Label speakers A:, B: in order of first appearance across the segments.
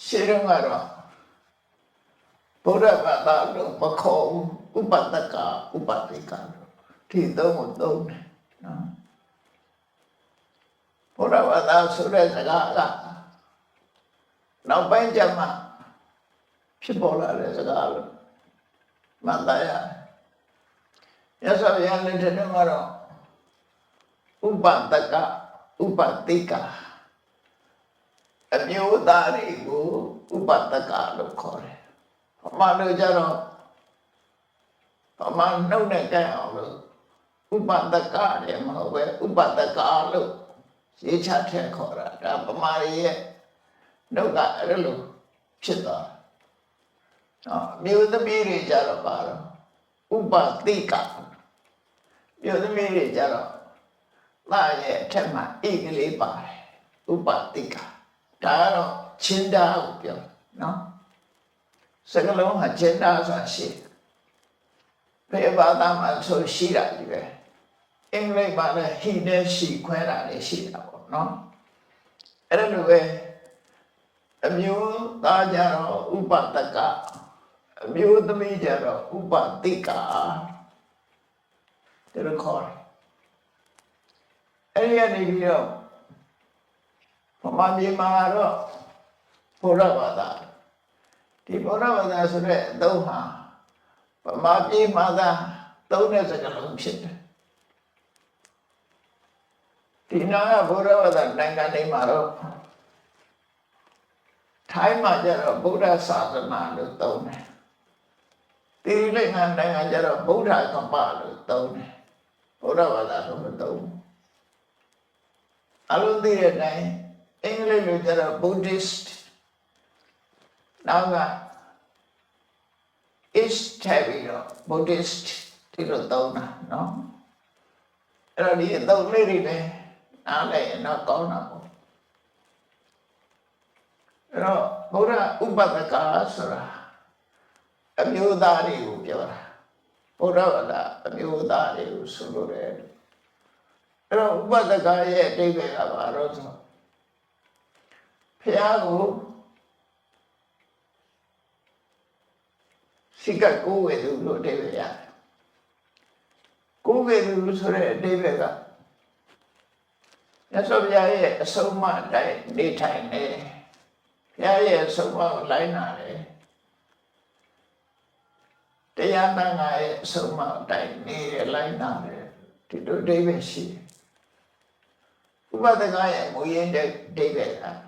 A: ရှင်းတော့ကတော့ဗုဒ္ဓဘာသာလို့မခေါ်ဘူးဥပတကဥပတိကလို့ဒီသုံးကိုသုံးတယ်နော်ဗုဒ္ဓဘာသာဆိုတဲ့စကားကနောက်ပိုင်းကျမှဖြစ်ပေါ်လာတဲ့စကားလို့မှတ်သားရတယ်မြတ်စွာဘုရားလက်ထက်မှာတော့ဥပတကဥပတိကအမျိုးသားတွေကိုဥပတကလို့ခေါ်တယ်ဗမာတို့ကြတော့ဗမာနှုတ်နဲ့ကြိုက်အောင်လို့ဥပတကတယ်မဟုတ်ပဲဥပတကလို့ရေးချထည့်ခေါ်တာဒါဗမာရဲ့နှုတ်ကအဲ့လိုဖြစ်သွားနော်မြို့သမီးတွေကြတော့ပါတော့ဥပတိကမြို့သမီးတွေကြတော့သားရဲ့အထက်မှာဣကလေးပါတယ်ဥပတိကဒါကတော့ချင်းတာကိုပြောနော်စကလုံးဟာချင်းတာဆိုတာရှိဘယ်ဘာသာမှာဆိုရှိတာကြီးပဲအင်္ဂလိပ်မှာလည်းဟိနဲ့ရှိခွဲတာလည်းရှိတာပေါ့နော်အဲ့ဒါလိုပဲအမျိုးသားကြတော့ဥပတကအမျိုးသမီးကြတော့ဥပတိကဒါလိုခေါ်တယ်အဲ့ဒီကနေပြီးတော့ဗမာပြည်မှာတော့ဘုရားဘာသာဒီဘုရားဘာသာဆိုတဲ့အသုံးဟာဗမာပြည်မှာသာသုံးတဲ့စကားလုံးဖြစ်တယ်ဒီနာကဘုရားဘာသာနိုင်ငံတွေမှာတော့ထိုင်းမှာကျတော့ဗုဒ္ဓသာသနာလို့သုံးတယ်တိရိလင်္ကာနိုင်ငံကျတော့ဗုဒ္ဓကမ္ဘာလို့သုံးတယ်ဘုရားဘာသာလို့မသုံးဘူးအလုံးသိတဲ့အတိုင်းအင်္ဂလိပ်လိုကျတော့ Buddhist နောက်က is ထည့်ပြီးတော့ Buddhist ဒီလိုသုံးတာနော်အဲ့တော့ဒီအသုံးလေးတွေလည်းနားလည်ရင်တော့ကောင်းတာပေါ့အဲ့တော့ဘုရားဥပဒကဆိုတာအမျိုးသားတွေကိုပြောတာဘုရားဘာသာအမျိုးသားတွေကိုဆိုလိုတယ်အဲ့တော့ဥပဒကရဲ့အဓိပ္ပာယ်ကဘာလို့ဆိုဘုရားကိုစိတ်ကကိုယ်ဝေသူလို့အဓိပ္ပာယ်ရတယ်ကိုယ်ဝေသူဆိုတဲ့အဓိပ္ပာယ်ကမြတ်စွာဘုရားရဲ့အဆုံးအမအတိုင်းနေထိုင်နေဘုရားရဲ့အဆုံးအမကိုလိုက်နာတယ်တရားနာငါရဲ့အဆုံးအမအတိုင်းနေလိုက်နာတယ်ဒီလိုအဓိပ္ပာယ်ရှိတယ်ဥပဒကရဲ့မူရင်းတဲ့အဓိပ္ပာယ်က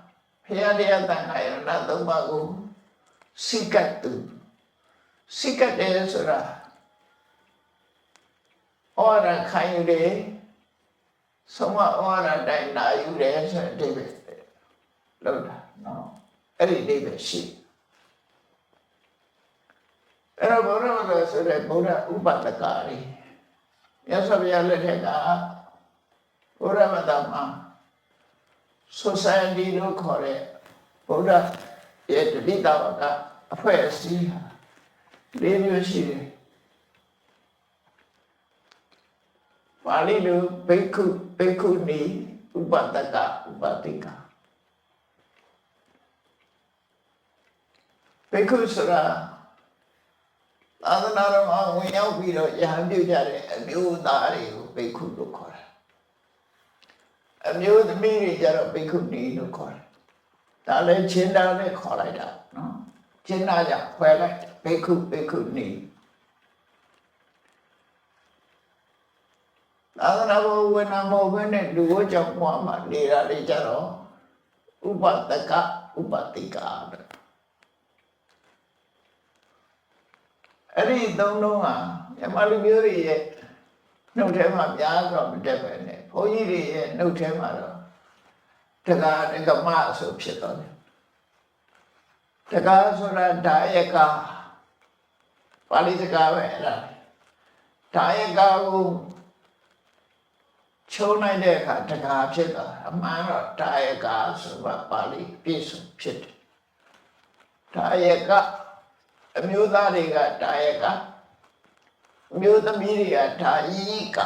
A: ဘုရားတရားတန်ခါရဏသုံးပါးကိုစိတ်ကတ်သူစိတ်ကတ်တယ်ဆိုတာဩဝါဒခံယူတယ်ဆုံးမဩဝါဒတိုင်းနာယူတယ်ဆိုတဲ့အဓိပ္ပာယ်လောက်တာနော်အဲ့ဒီအဓိပ္ပာယ်ရှိအဲ့တော့ဘုရားဘာသာဆိုတဲ့ဘုရားဥပဒကတွေမြတ်စွာဘုရားလက်ထက်ကဘုရားဘာသာမှာ society လို့ခေါ်တဲ့ဗုဒ္ဓရဲ့တတိတဝကအဖွဲ့အစည်းဟာ၄မျိုးရှိတယ်ပါဠိလိုဘိက္ခုဘိက္ခုနီဥပဒကဥပတိကဘိက္ခုဆိုတာသာသနာတော်မှာဝင်ရောက်ပြီးတော့ယဟန်ပြုကြတဲ့အမျိုးသားတွေကိုဘိက္ခုလို့ခေါ်တယ်အမျိုးသမီးတွေကြတော့ဘိက္ခုနီလို့ခေါ်တယ်ဒါလည်းချင်းတာနဲ့ခေါ်လိုက်တာနော်ချင်းတာကြောင့်ခွဲလိုက်ဘိက္ခုဘိက္ခုနီသာသနာ့ဘဝနာမဟုတ်ဘဲနဲ့လူ့ဘကြောင့်ဘဝမှာနေတာလေကြတော့ဥပဒကဥပတိကအဲ့ဒီသုံးလုံးဟာမြန်မာလူမျိုးတွေရဲ့နှုတ်ထဲမှာများတော့မတက်ပဲနဲ့ဘုန်းကြီးတွေရဲ့နှုတ်ထဲမှာတော့တက္ကဒကမဆိုဖြစ်သွားတယ်တက္ကဆိုတာဒါယကပါဠိစကားပဲအဲ့ဒါဒါယကကိုချုံလိုက်တဲ့အခါတက္ကဖြစ်သွားအမှန်တော့ဒါယကဆိုတာပါဠိပြည့်စုံဖြစ်တယ်ဒါယကအမျိုးသားတွေကဒါယကအမျိုးသမီးတွေကဒါယိက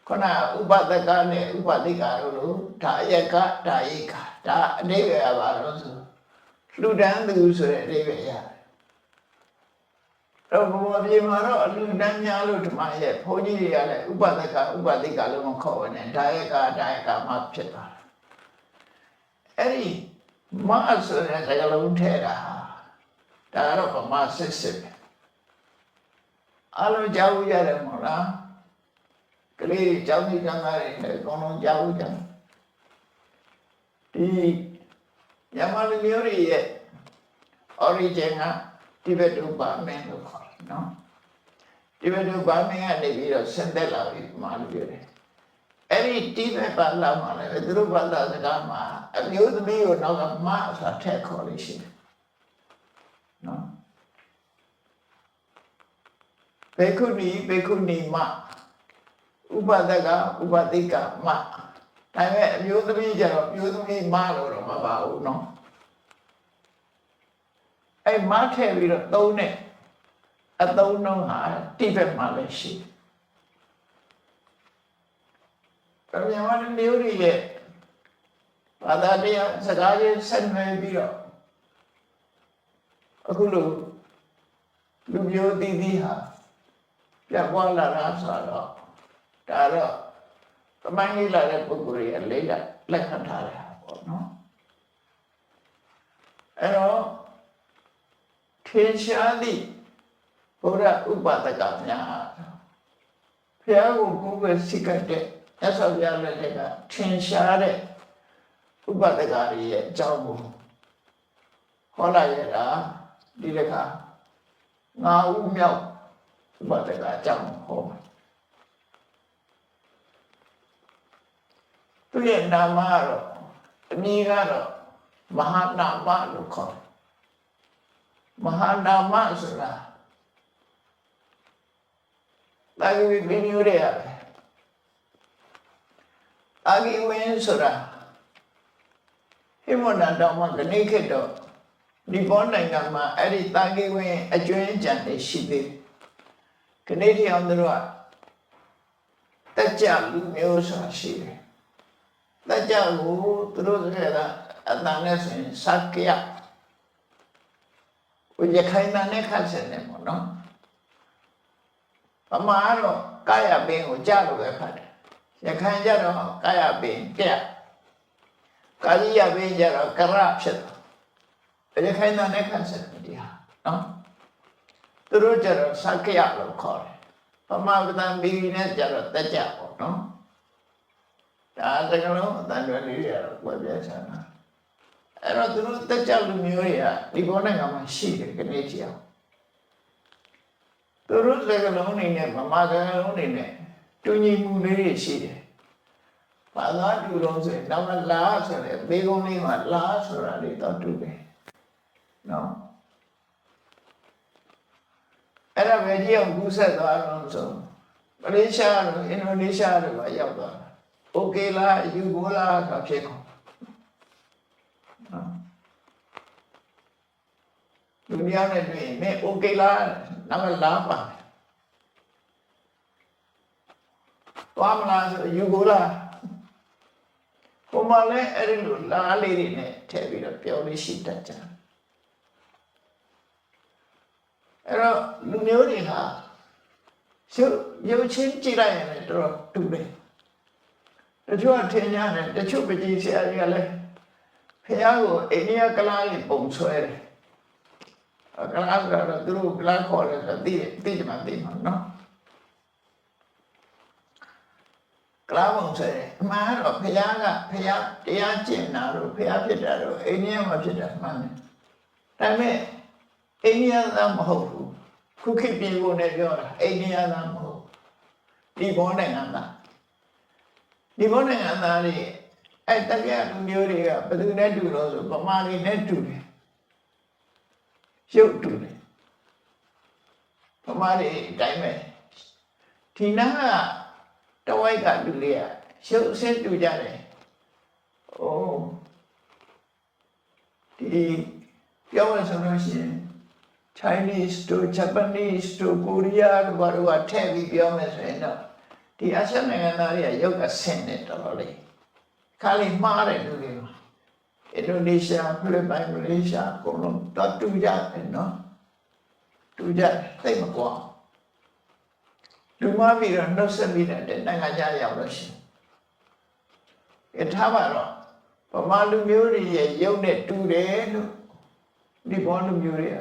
A: ခုနဥပဒကနဲ့ဥပတိကလို့ဒါယကဒါယိကဒါအတိပ္ပယ်ပါလို့ဆိုလှူဒန်းသူဆိုတဲ့အတိပ္ပယ်ရတယ်တော့ဘုရားပြေမှာတော့လှူဒန်းများလို့ဓမ္မရဲ့ဘုန်းကြီးတွေကလည်းဥပဒကဥပတိကလို့မခေါ်ဘဲနဲ့ဒါယကမှဖြစ်သွားတယ်အဲ့ဒီမဆိုတဲ့စကားလုံးထဲတာဒါကတော့ဗမာစစ်စစ်ပဲအားလုံးကြားဦးရတယ်မဟုတ်လားကလေးကျောင်းကြီးကျောင်းသားတွေလည်းအကုန်လုံးကြားဦးကြတယ်ဒီမြန်မာလူမျိုးတွေရဲ့ origin ကတိဘက်တူဘာမင်းလို့ခေါ်တယ်နော်တိဘက်တူဘာမင်းကနေပြီးတော့ဆင်းသက်လာပြီးမာလူမျိုးတွေအဲ့ဒီတိဘက်ဘာသာမှာလည်းသူတို့ဘာသာစကားမှာအမျိုးသမီးကိုတော့မဆိုတာထည့်ခေါ်လို့ရှိတယ်နော်ဘေကုဏီမဥပဒကဥပတိကမဒါပေမဲ့အမျိုးသမီးကြတော့အမျိုးသမီးမလို့တော့မပါဘူးနော်အဲ့မထည့်ပြီးတော့သုံးနဲ့အသုံးနှုန်းဟာတိဘက်မှာလည်းရှိတယ်မြန်မာလူမျိုးတွေရဲ့ဘာသာတရားစကားချင်းဆက်နွယ်ပြီးတော့အခုလိုလူမျိုးတည်တည်ဟာပြတ်သွားလာတာဆိုတော့ဒါတော့တမန်ကြီးလာတဲ့ပုဂ္ဂိုလ်ရဲ့လက်ခံထားတယ်ပေါ့နော်အဲ့တော့ထင်ရှားသည့်ဘုရားဥပဒကများဘုရားကိုကိုယ်ပဲစိတ်ကတဲ့မြတ်စွာဘုရားလက်ထက်ကထင်ရှားတဲ့ဥပဒကရဲ့အကြောင်းကိုဟောလိုက်ရတာဒီတစ်ခါ9ဦးမြောက်ဥပဒကအကြောင်းဟောသူရဲ့နာမကတော့အမည်ကတော့မဟာနာမလို့ခေါ်တယ်မဟာနာမဆိုတာတာဂိဝိမျိုးတွေရတယ်အာဂိဝင်းဆိုတာဟိမနန္တော်မှာခဏခေတ်တော့ဒီဘောနိုင်ငံမှာအဲ့ဒီတာဂိဝင်းအကျွင်းကြံနေရှိသေးခဏတိအောင်တို့ကတက်ကြလူမျိုးဆိုတာရှိတယ်တက်ကြကိုသူတို့ကအတန်နဲ့ဆိုရင်စက္ကယဝိရခိုင်နဲ့ခတ်ဆက်နေပေါ့နော်ဗမာတော့ကာယပင်ကိုကြားလို့ပဲဖတ်တယ်ရခိုင်ကြတော့ကာယပင်ကြကာယပင်ကြတော့ကရဖြစ်တယ်ရခိုင်နဲ့ခတ်ဆက်နေတယ်နော်သူတို့ကြတော့စက္ကယလို့ခေါ်တယ်ဗမာပဒံဘီနဲ့ကြတော့တက်ကြပေါ့နော်ဒါတကယ်လို့အတန်တွေလေးရတော့ပွဲပြချင်တာအဲ့တော့သူတို့တက်ကြလူမျိုးတွေကဒီဘောနိုင်ငံမှာရှိတယ်ခဏချီအောင်သူတို့စကလုံးနေနဲ့ဗမာစကလုံးနေနဲ့တူညီမှုလေးတွေရှိတယ်ဘာသာတူတော့ဆိုရင်တော့လာဆိုတယ်ဘေကုန်းလေးမှာလာဆိုတာလေးတော့တူတယ်နော်အဲ့ဒါပဲကြည့်အောင်ကူးဆက်သွားတော့ဆိုမလေးရှားတို့အင်ဒိုနီးရှားတို့ကရောက်သွားတာโอเคလားယူကိုလားဆိုဖြစ်ကုန်လူများနဲ့တွေ့ရင်မင်းโอเคလားနောက်လာပါသွားမလားဆိုယူကိုလားဟိုမှာလည်းအဲ့ဒီလိုလားလေးတွေနဲ့ထည့်ပြီးတော့ပြောလို့ရှိတတ်ကြအဲ့တော့လူမျိုးတွေဟာရုပ်ချင်းကြည့်လိုက်ရင်လည်းတော်တူတယ်တချို့ထင်ကြတယ်တချို့ပကြီးဆရာတွေကလည်းဖះကိုအိန္ဒိယကလားလေးပုံဆွဲတယ်ကလားကတော့သူတို့ကလားခေါ်တယ်ဆိုသိကြမှာသိမှာနော်ကလားပုံဆွဲတယ်အမှန်တော့ဖះကဖះတရားကျင့်တာတို့ဖះဖြစ်တာတို့အိန္ဒိယမှာဖြစ်တာမှန်တယ်ဒါပေမဲ့အိန္ဒိယသားမဟုတ်ဘူးခုခေတ်ပြည်ကိုလည်းပြောတာအိန္ဒိယသားမဟုတ်ဒီဘောနိုင်ငံသားဒီဘောနိုင်ငံသားတွေအဲ့တကယ်လူမျိုးတွေကဘယ်သူနဲ့တူလို့ဆိုဗမာတွေနဲ့တူတယ်ရုပ်တူတယ်ဗမာတွေအတိုင်းပဲဒီနာကတဝိုက်ကလူတွေကရုပ်အဆင်းတူကြတယ်။အိုးဒီပြောရဆိုလို့ရှိရင် Chinese to Japanese to Korea တို့ဘာလို့ထည့်ပြီးပြောမယ်ဆိုရင်တော့ဒီ ဒီအာရှနိုင်ငံသားတွေကရုပ်ကဆင်းနေတော်တော်လေးခါလေးမှားတဲ့လူတွေမှာအင်ဒိုနီးရှားဖိလစ်ပိုင်မလေးရှားအကုန်လုံးတူကြတယ်နော်တူကြသိမကွာလူမပြီးတော့နှုတ်ဆက်ပြီးတဲ့နိုင်ငံခြားရောက်လို့ရှိရင်ထားပါတော့ဗမာလူမျိုးတွေရဲ့ရုပ်နဲ့တူတယ်လို့ဒီဘောလူမျိုးတွေက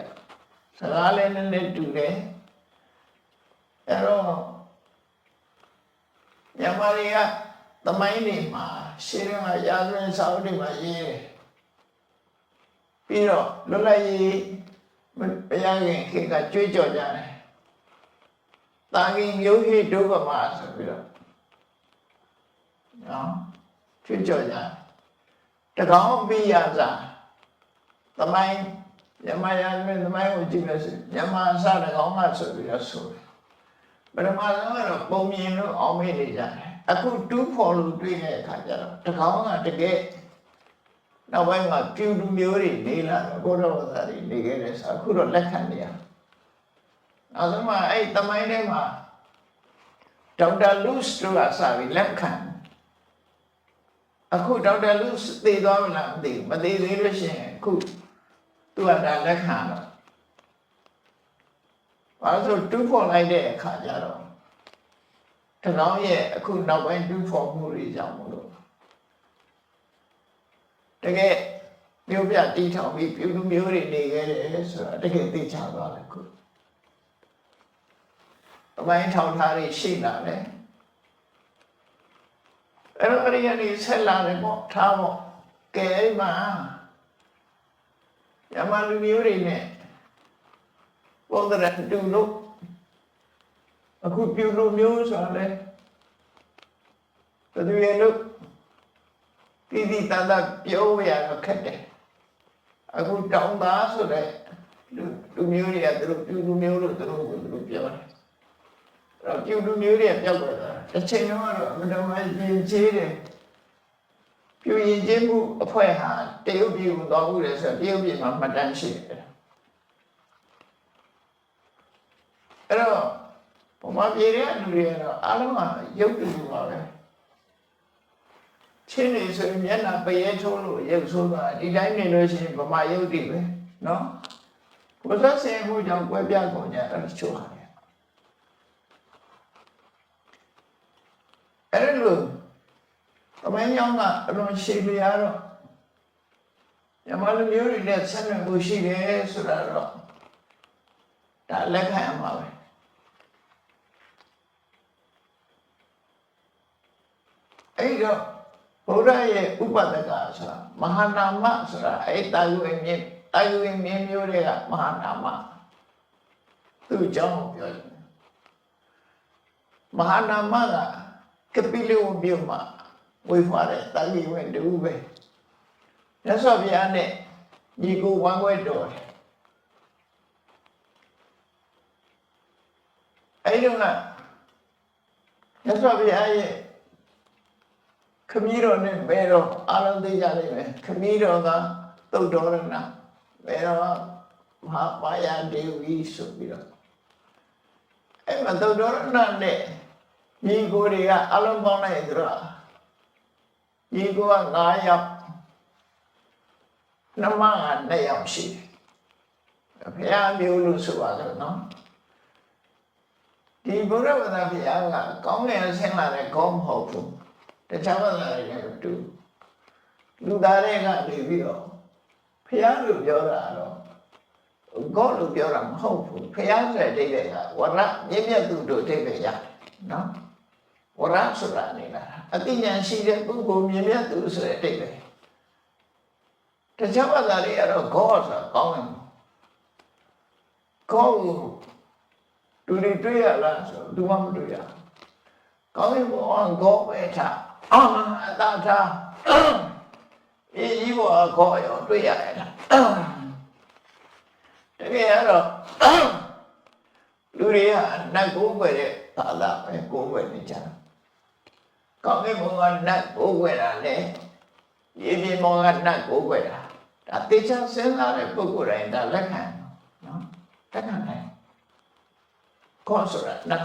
A: စကားလည်းနဲ့တူတယ်အဲ့တော့မြန်မာတွေကသမိုင်းတွေမှာရှေးတုန်းကရာဇဝင်စာအုပ်တွေမှာရေးတယ်ပြီးတော့လွတ်လပ်ရေးဘုရားခင်ခေတ်ကကြွေးကြော်ကြတယ်တာဂိမျိုးဟိဒုဗမာဆိုပြီးတော့နော်ကြွေးကြော်ကြတကောင်ပြီးရစားသမိုင်းမြန်မာရာဇဝင်သမိုင်းကိုကြည့်လို့ရှိရင်မြန်မာအစတကောင်ကဆိုပြီးတော့ဆိုတယ်ပထမဆုံးကတော့ပုံမြင်လို့အောင်မေ့နေကြတယ်အခုတူးဖော်လို့တွေ့တဲ့အခါကျတော့တကောင်ကတကယ်နောက်ပိုင်းမှာပြူလူမျိုးတွေနေလာတော့ဘုရားဝါဒတွေနေခဲ့တယ်ဆိုအခုတော့လက်ခံနေရနောက်ဆုံးမှအဲ့တမိုင်းထဲမှာဒေါက်တာလူစ်တို့ကစပြီးလက်ခံအခုဒေါက်တာလူစ်သိသွားမလားမသိဘူးမသိသေးလို့ရှိရင်အခုသူကဒါလက်ခံတော့ဘာလို့တူးဖော်လိုက်တဲ့အခါကျတော့တကောင်ရဲ့အခုနောက်ပိုင်းတူးဖော်မှုတွေကြောင့်မလို့တကယ်မျိုးပြတီးထောင်ပြီးပြူလူမျိုးတွေနေခဲ့တယ်ဆိုတာတကယ်သိချသွားတယ်ခုအပိုင်းထောင်ထားတွေရှိလာတယ်အဲ့တော့အရင်ကဆက်လာတယ်ပေါ့ထားပေါ့ကဲအဲ့မှာယမလူမျိုးတွေနဲ့ပုံသဏ္ဍာန်တူလို့အခုပြူလူမျိုးဆိုတာလေဘယ်သူရဲ့လို့တိတန်တာပြောရတော့ခက်တယ်အခုတောင်းသားဆိုတဲ့လူမျိုးတွေကသူတို့ပြူလူမျိုးလို့သူတို့ပြောတယ်အဲ့တော့ပြူလူမျိုးတွေပြောက်သွားတာတစ်ချိန်တော့အမှန်တမ်းရင်ကျေးတယ်ပြူရင်ကျေးမှုအဖွဲ့ဟာတရုတ်ပြည်ကိုသွားမှုတယ်ဆိုတော့တရုတ်ပြည်မှာမှတ်တမ်းရှိတယ်အဲ့တော့ဗမာပြည်ရဲ့လူတွေကတော့အားလုံးကရုပ်တူပါပဲချင်းနေဆိုရင်မျက်နှာပရဲထိုးလို့ရုပ်ဆိုးတာဒီတိုင်းနေလို့ရှိရင်ဗမာရုပ်တည်ပဲနော်ကိုယ်သက်ဆင်မှုကြောင့်ကွဲပြားကုန်ကြတယ်ချိုးရတယ်အဲ့လိုအမင်းကြောင့်ကအလွန်ရှိလျားတော့မြန်မာလူမျိုးတွေနဲ့ဆက်နွယ်မှုရှိတယ်ဆိုတာတော့ဒါလက်ခံရမှာပဲအဲ့တော့ဘုရားရဲ့ဥပဒကဆိုတာမဟာနာမဆိုတာအဲ့တာယုအမြင့်မျိုးတွေကမဟာနာမသူ့ကြောင့်ပြောတယ်မဟာနာမကကပိလဝမြို့မှာဝေဖွာတဲ့တာယုဝင်တူပဲမြတ်စွာဘုရားနဲ့ညီကိုဝမ်းခွဲတော်တယ်အဲ့ဒီကမြတ်စွာဘုရားရဲ့ခမည်းတော်နဲ့ဘယ်တော့အာရုံသိကြလိမ့်မယ်ခမည်းတော်ကသုတ်တော်ရဏဘယ်တော့မဟာပါယဒေဝီဆိုပြီးတော့အဲ့မှာသုတ်တော်ရဏနဲ့ညီကိုတွေကအလုံးပေါင်းလိုက်ကြတော့ညီကိုက9ယောက်နှမက2ယောက်ရှိတယ်ဘုရားမျိုးလို့ဆိုပါတော့နော်ဒီဘုရားဝဒဘုရားကကောင်းငယ်ဆင်းလာတဲ့ကောင်းမဟုတ်ဘူးတခြားဘာသာတွေနဲ့တူလူသားတွေကနေပြီးတော့ဖျားလို့ပြောတာတော့ကောလို့ပြောတာမဟုတ်ဘူးဖျားဆိုတဲ့အဓိပ္ပာယ်ကဝရမြင့်မြတ်သူတို့အဓိပ္ပာယ်ရတယ်နော်ဝရဆိုတာနေလားအသိဉာဏ်ရှိတဲ့ပုဂ္ဂိုလ်မြင့်မြတ်သူဆိုတဲ့အဓိပ္ပာယ်တခြားဘာသာတွေကတော့ကောဆိုတာကောင်းတယ်ကောကိုလူတွေတွေ့ရလားဆိုလူမှမတွေ့ရကောင်းရင်ဘောကောပဲထားအတားထားအေးကြီးဘောကောရောတွေ့ရရတာတကယ်တော့လူတွေကနတ်ကိုွယ်တဲ့သာသာပဲကိုွယ်နေကြတာကောင်းကင်ဘုံကနတ်ကိုွယ်တာလေရေပြင်ဘုံကနတ်ကိုွယ်တာဒါတေချာစဉ်းစားတဲ့ပုဂ္ဂိုလ်တိုင်းဒါလက်ခံနော်လက်ခံတယ်ကောဆိုတာနတ်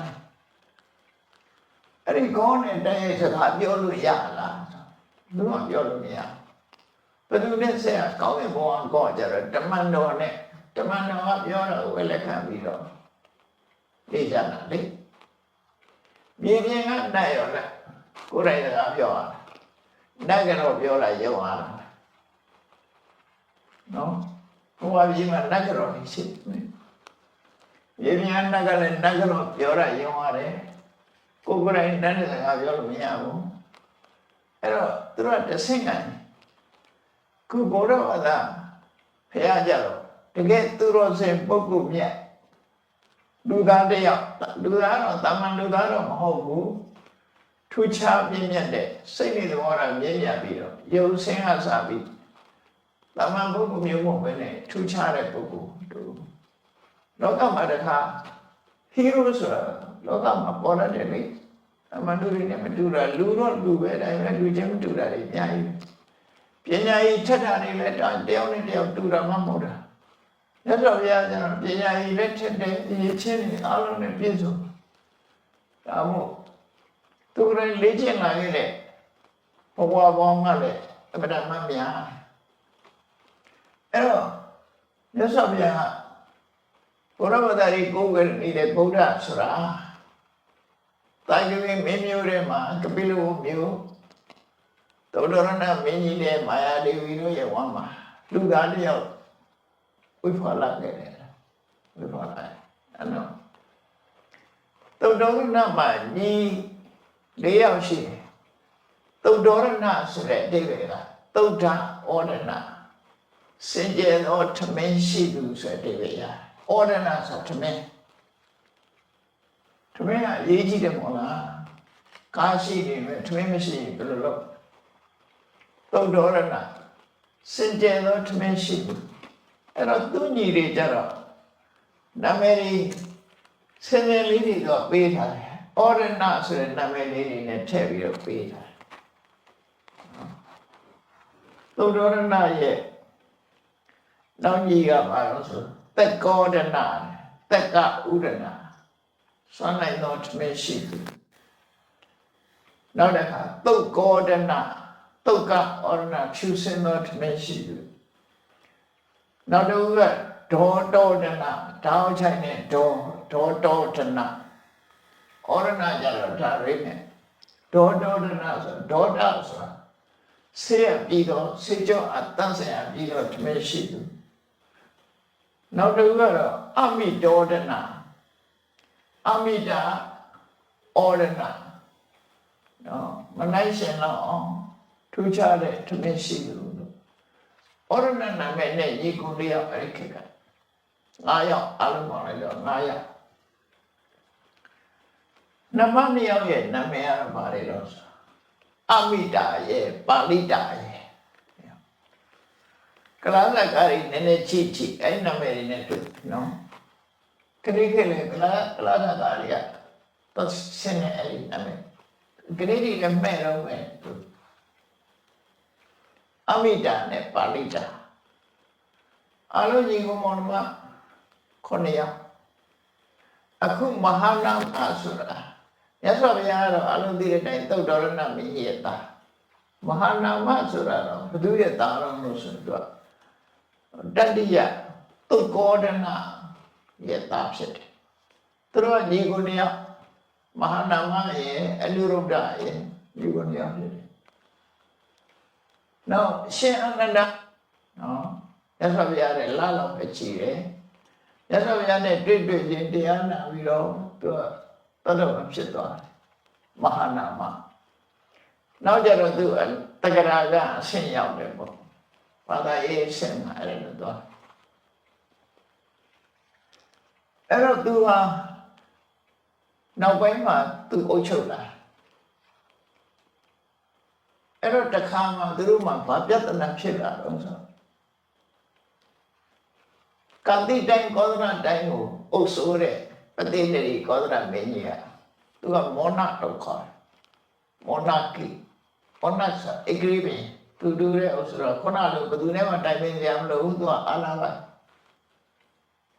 A: အဲ့ဒီကောင်းတဲ့တိုင်းစကားပြောလို့ရလားသူကပြောလို့မရဘယ်သူနဲ့ဆက်ကောင်းတဲ့ဘဝကောကြတော့တမန်တော်နဲ့တမန်တော်ကပြောတော့ဝယ်လက်ခံပြီးတော့နေကြတာလေမြေပြင်ကနိုင်ရောလဲကိုယ်တိုင်စကားပြောရတာနိုင်ကတော့ပြောလာရုံအားလားနော်ဘုရားကြီးမှာနိုင်ကတော့ရှိတယ်မြေပြင်ကနိုင်ကလည်းနိုင်ကတော့ပြောရရုံရတယ်ကိုယ်တိုင်တန်းတဲ့စကားပြောလို့မရဘူးအဲ့တော့သူတို့ကတဆင့်ကန်ခုဘုရားဘာသာဖះကြတော့တကယ်သူတော်စင်ပုဂ္ဂိုလ်မြတ်လူသားတယောက်လူသားတော့တာမန်လူသားတော့မဟုတ်ဘူးထူးခြားပြည့်မြတ်တဲ့စိတ်နဲ့သဘောထားမြဲမြံပြီးတော့ယုံစင်ဟာစပြီးတာမန်ပုဂ္ဂိုလ်မျိုးမဟုတ်ဘဲနဲ့ထူးခြားတဲ့ပုဂ္ဂိုလ်တို့လောကမှာတခါဟီးရိုးဆိုတာလောကမှာပေါ်လာတယ်လေအမှန်တူနေမတူတာလူတော့လူပဲဒါပေမဲ့လူချင်းမတူတာတွေအများကြီးပညာရေးထက်တာတွေလည်းတယောက်နဲ့တယောက်တူတာမှမဟုတ်တာရသော်ဘုရားကျတော့ပညာရေးလည်းထက်တယ်ဒီချင်းတွေအားလုံးနဲ့ပြည့်စုံဒါမို့သူကလည်းလေ့ကျင့်လာခဲ့တဲ့ဘဝပေါင်းကလည်းအပဒမများအဲ့တော့ရသော်ဘုရားဘုရားဘာသာရေးကိုယ်ကနေတဲ့ဗုဒ္ဓဆိုတာတာဂိမင်းမျိုးတွေမှာကပိလဝမျိုးသောတရဏမင်းကြီးနဲ့မာယာဒေဝီတို့ရဲ့ဝမ်းမှာလူသားတယောက်ဝိဖွာလာခဲ့တယ်ဝိဖွာလာအဲ့တော့သောတရဏမှာညီ၄ယောက်ရှိတယ်သောတရဏဆိုတဲ့အဓိပ္ပာယ်ကသုဒ္ဓဩဒနာစင်ကြယ်သောထမင်းရှိသူဆိုတဲ့အဓိပ္ပာယ်ဩဒနာဆိုထမင်းထမင်းကအရေးကြီးတယ်မို့လားကားရှိနေမယ်ထမင်းမရှိရင်ဘယ်လိုလုပ်သုဒ္ဓရဏစင်ကြယ်သောထမင်းရှိဘူးအဲ့တော့သူညီတွေကြတော့နာမည်ကြီးစင်ကြယ်လေးတွေတော့ပေးထားတယ်ဩရဏဆိုတဲ့နာမည်လေးတွေနဲ့ထည့်ပြီးတော့ပေးထားတယ်သုဒ္ဓရဏရဲ့နောက်ကြီးကဘာလို့ဆိုသက်ကောဒနာသက်ကဥဒနာစွမ်းနိုင်သောထမင်းရှိသူနောက်တစ်ခါသုတ်ကောဒနာသုတ်ကဩရဏဖြူစင်သောထမင်းရှိသူနောက်တစ်ခုကဒေါတောဒနာတောင်းချိုင်တဲ့ဒေါတောဒနာဩရဏကြတော့ဒါရိနဲ့ဒေါတောဒနာဆိုဒေါတာဆိုတာဆေးရပြီးတော့ဆေးကြောအတန်းဆရာပြီးတော့ထမင်းရှိသူနောက်တစ်ခုကတော့အမိတောဒနာအမိတာဩရဏနော်မနိုင်ရှင်တော့ထူးခြားတဲ့ထမင်းရှိသူလို့ဩရဏနာမည်နဲ့ညီကိုလေးယောက်အဲ့ခေတ်က9ယောက်အလုံးပေါင်းလိုက်တော့9ယောက်နမ2ယောက်ရဲ့နာမည်ကတော့ဘာလဲတော့အမိတာရဲ့ပါဠိတာရဲ့ကလာလကာရီနည်းနည်းချစ်အဲ့နာမည်တွေနဲ့တွေ့နော်ခရီးခဲ့လေကလာလကာရီကတော့ဆင်းနေအဲ့နာမည်ဂရိတွေလည်းမဲ့တော့မယ်အမိတာနဲ့ပါဠိတာအလုံးကြီးကမောင်မ9ယောက်အခုမဟာနာမဆိုတာရသော်ဘုရားကတော့အလုံးသိတဲ့အတိုင်းသုတ်တော်ရဏမင်းကြီးရဲ့သားမဟာနာမဆိုတာတော့ဘုသူရဲ့သားတော်လို့ဆိုတော့တတိယသုတ်ကောဒနာရဲ့သားဖြစ်တယ်သူတို့ကညီကိုတယောက်မဟာနာမရဲ့အနုရုဒ္ဓရဲ့ညီကိုတယောက်ဖြစ်တယ်နောက်ရှင်အနန္ဒနော်ရသော်ဘုရားရဲ့လာလောက်ပဲကြည်တယ်ရသော်ဘုရားနဲ့တွေ့ချင်းတရားနာပြီးတော့သူကတတ်တော်ဖြစ်သွားတယ်မဟာနာမနောက်ကြတော့သူတက္ကရာကအဆင့်ရောက်တယ်ပေါ့ဘာသာရေးအဆင့်မှာအဲ့လိုသွားအဲ့တော့သူဟာနောက်ပိုင်းမှာသူအုပ်ချုပ်လာအဲ့တော့တခါမှသူတို့မှာဘာပြဿနာဖြစ်လာတော့ဆိုကံတိတိုင်းကောသလတိုင်းကိုအုပ်ဆိုးတဲ့ပတိနေရီကောသလမင်းကြီးကသူကမောနတော့ခေါ်တယ်မောနကိမောနဆိုအဂရိပင်သူတူတဲ့အုပ်ဆိုတော့ခုနလိုဘယ်သူနဲ့မှတိုင်ပင်ကြမလို့သူကအာလာပါ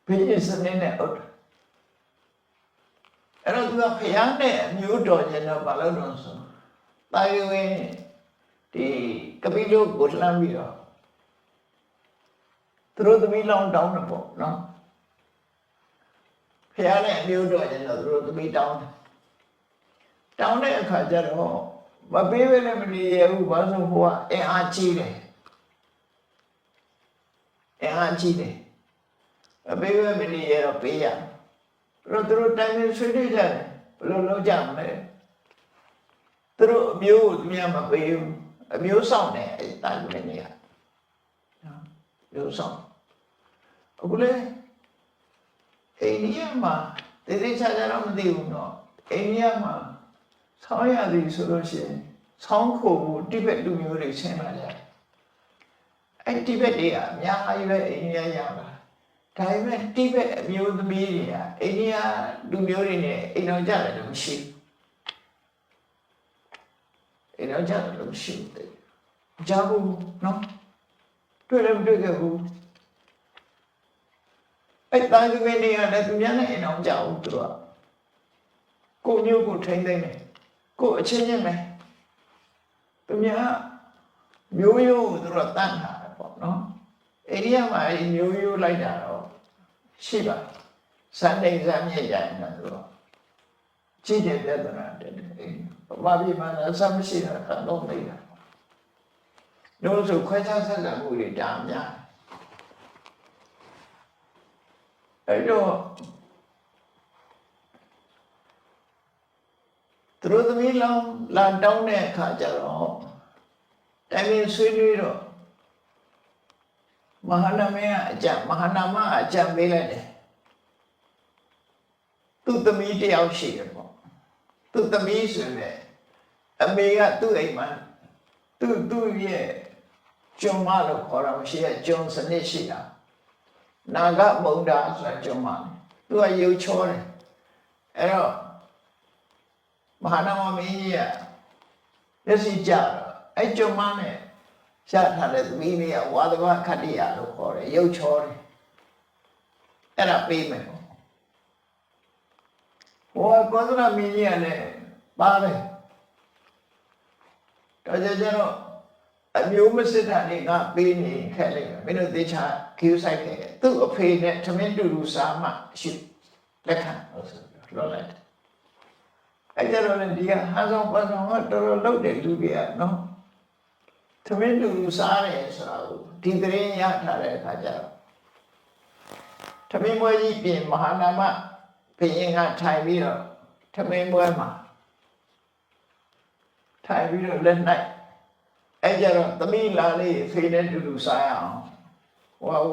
A: ဘိညစနေနဲ့အုပ် အဲ့တော့သူကဖျားနဲ့အမျိုးတော်ကျင်တော့ဘာလို့တော့ဆိုတာယဝင်ဒီကပိလုကိုလှမ်းပြီးတော့သူတို့သမီးလောင်းတောင်းတယ်ပေါ့နော်ဖျားနဲ့အမျိုးတော်ကျင်တော့သူတို့သမီးတောင်းတဲ့အခါကျတော့မပေးဘဲနဲ့မနေရဘူးဘာလို့ဟိုကအင်အားကြီးတယ်မပေးဘဲမနေရတော့ပေးရသူတို့တိုင်းနဲ့ဆွေးနွေးကြတယ်ဘယ်လိုလုပ်ကြမလဲသူတို့အမျိုးကိုသူများမပေးဘူးအမျိုးဆောင်တယ်အဲ့တိုင်းဝင်နေရနော်မျိုးဆောင်အခုလေအိန္ဒိယမှာတည်တည်ချာချာတော့မသိဘူးနော်အိန္ဒိယမှာဆောင်းရသည်ဆိုလို့ရှိရင်ဆောင်းခိုကိုတိဘက်လူမျိုးတွေဆင်းလာကြတယ်အဲ့တိဘက်တွေကအများကြီးပဲအိန္ဒိယရောက်လာဒါပေမဲ့တိဘက်အမျိုးသမီးတွေကအိန္ဒိယလူမျိုးတွေနဲ့အိမ်တော်ကြတယ်လို့မရှိဘူးအိမ်တော်ကြတယ်လို့မရှိဘူးကြားဘူးနော်တွေ့လည်းမတွေ့ခဲ့ဘူးအဲ့တိုင်းသူတွေကလည်းသူများနဲ့အိမ်တော်ကြဘူးသူတို့ကကိုမျိုးကိုထိမ့်သိမ့်တယ်ကိုအချင်းချင်းပဲသူများမျိုးရိုးကိုသူတို့တတ်တာပေါ့နော်အိန္ဒိယမှာမျိုးရိုးလိုက်တာတော့ရှိပါစံနေစံမြင့်ကြရင်တော့သူတို့ကြည့်တဲ့ပြဿနာတက်တယ်ဘာဖြစ်မှလည်းစမ်းမရှိတာတော့နေတာတို့ဆိုခွဲခြားဆက်ဆံမှုတွေဒါများအဲ့တော့သူတို့သမီးလောင်းလာတောင်းတဲ့အခါကျတော့တိုင်ပင်ဆွေးနွေးတော့မဟာနာမင်းကအကြံမဟာနာမအကြံပေးလိုက်တယ်သူ့သမီးတယောက်ရှိတယ်ပေါ့သူ့သမီးဆိုရင်အမေကသူ့အိမ်မှာသူ့ရဲ့ကျွန်းမလို့ခေါ်တာမရှိရဲ့ကျွန်းစနစ်ရှိတာနာဂမုံတာဆိုတာကျွန်းမသူကရုပ်ချောတယ်အဲ့တော့မဟာနာမမင်းကြီးကမျက်စိကျတော့အဲ့ကျွန်းမနဲ့ရှားထားတဲ့သမီးလေးကဝါသဘခတ္တိယလို့ခေါ်တယ်ရုပ်ချောတယ်အဲ့ဒါပေးမယ်ဟိုကောသလမင်းကြီးကလည်းပါတယ်တော့ကျတော့အမျိုးမစစ်တာလေးငါပေးနေခဲ့လိုက်မယ်မင်းတို့သေချာခီးဆိုင်ခဲ့သူ့အဖေနဲ့သမင်းတူတူစားမှရှိလက်ခံလို့ဆိုလို့လိုက်အဲ့ကျတော့လည်းဒီကဟန်ဆောင်ပတ်ဆောင်ကတော်တော်လုပ်တယ်လူကြီးကနော်သမင်းတူတူစားတယ်ဆိုတော့ဒီကရင်ရထားတဲ့အခါကျတော့သမင်းမွေးကြီးပြင်မဟာနာမဘုရင်ကထိုင်ပြီးတော့သမင်းပွဲမှာထိုင်ပြီးတော့လက်၌အဲ့ကြတော့သမီးလာလေးဖေနဲ့တူတူစားရအောင်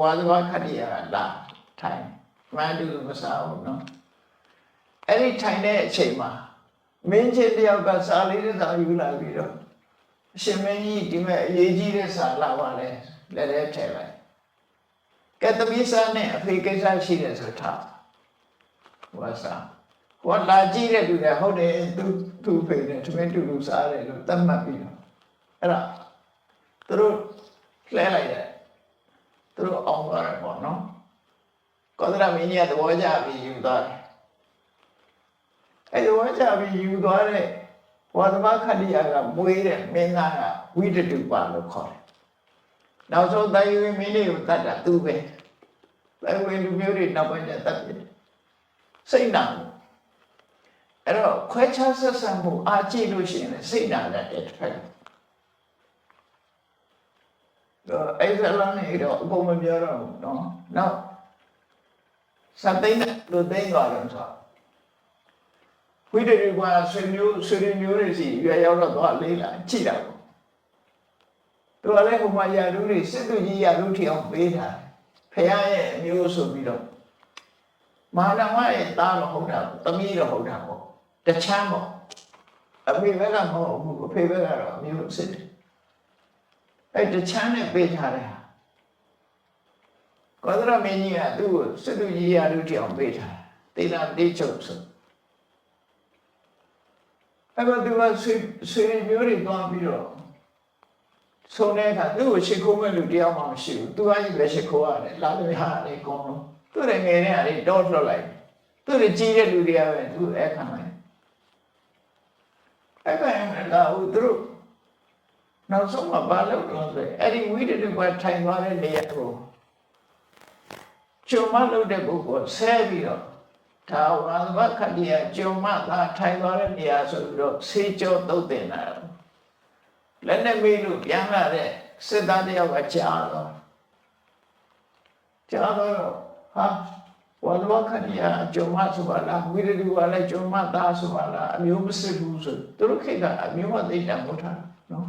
A: ဝါသဘခတ္တိယကလာထိုင်မန်းတူတူမစားဘူးနော်အဲ့ဒီထိုင်တဲ့အချိန်မှာမင်းချင်းတယောက်ကစားလေးတစ်စားယူလာပြီးတော့အရှင်မင်းကြီးဒီမဲ့အရေးကြီးတဲ့စားလာပါလေလက်ထဲထည့်လိုက်ကဲသမီးစားနဲ့အဖေကိစ္စရှိတယ်ဆိုထားဟောစားဟောလာကြည့်တဲ့လူကဟုတ်တယ်သူ့ဖေနဲ့သမင်းတူတူစားတယ်လို့သတ်မှတ်ပြီးတော့အဲ့ဒါသူတို့လှဲလိုက်တယ်သူတို့အောင်သွားတယ်ပေါ့နော်ကောသလမင်းကြီးကသဘောကျပြီးယူသွားတယ်အဲ့သဘောကျပြီးယူသွားတဲ့ဝါသဘခတ္တိယကမွေးတဲ့မင်းသားကဝိတတုပလို့ခေါ်တယ်နောက်ဆုံးတာယဝမင်းလေးကိုတတ်တာသူပဲတာယဝလူမျိုးတွေနောက်ပိုင်းကျတတ်ပြီစိတ်နာအဲ့တော့ခွဲခြားဆက်ဆံမှုအားကြည့်လို့ရှိရင်စိတ်နာတဲ့တစ်ဖက်အဲ့ဒါလည်းနေတော့အကုန်မပြောတော့ဘူးနော်နောက်စသိန်းလူသိန်းသွားတယ်ဆိုဝိတ္တိကဆွေမျိုးတွေစီရွယ်ရောက်တော့သွားလေးလာကြည့်တာပေါ့သူကလည်းဟိုမှာယာရုတွေစစ်သူကြီးယာရုထီအောင်ပေးတာဖခင်ရဲ့အမျိုးဆိုပြီးတော့မဟာနာမရဲ့သားတော့ဟုတ်တာသမီးတော့ဟုတ်တာပေါ့တချမ်းပေါ့အဖေဘက်ကမဟုတ်ဘူးအဖေဘက်ကတော့အမျိုးစစ်တယ်အဲ့တချမ်းနဲ့ပေးထားတယ်ကောသလမင်းကြီးကသူ့ကိုစစ်သူကြီးယာရုထီအောင်ပေးထားတေလာတေချုပ်ဆိုအဲ့တော့သူကဆွေမျိုးတွေသွားပြီးတော့ဆုံးတဲ့အခါသူ့ကိုရှိခိုးမဲ့လူတယောက်မှမရှိဘူးသူကကြီးပဲရှိခိုးရတယ်လာလို့ရတယ်အကုန်လုံးသူ့ရဲ့ငယ်တဲ့ဟာတွေတော့လွတ်လိုက် သူ့ကြီးတဲ့လူတွေကပဲသူအဲ့ခံလိုက်အဲ့ခံရင်လာဦးသူတို့နောက်ဆုံးမှဘာလုပ်တော့ဆိုအဲ့ဒီဝိတ္တုကထိုင်သွားတဲ့နေရာကိုကျုံမလုပ်တဲ့ပုဂ္ဂိုလ်ဆဲပြီးတော့ဒါဝါသဘခတ္တိယကျုံမသာထိုင်သွားတဲ့နေရာဆိုပြီးတော့ဆေးကြောသုတ်တင်တာလက်နဲ့မေးလို့ပြန်လာတဲ့စစ်သားတယောက်ကကြားတော့ဟာဝါသဘခတ္တိယကျုံမဆိုပါလားဝိတ္တုကလည်းကျုံမသားဆိုပါလားအမျိုးမစစ်ဘူးဆိုသူတို့ခေတ်ကအမျိုးမသိတာမဟုတ်တာနော်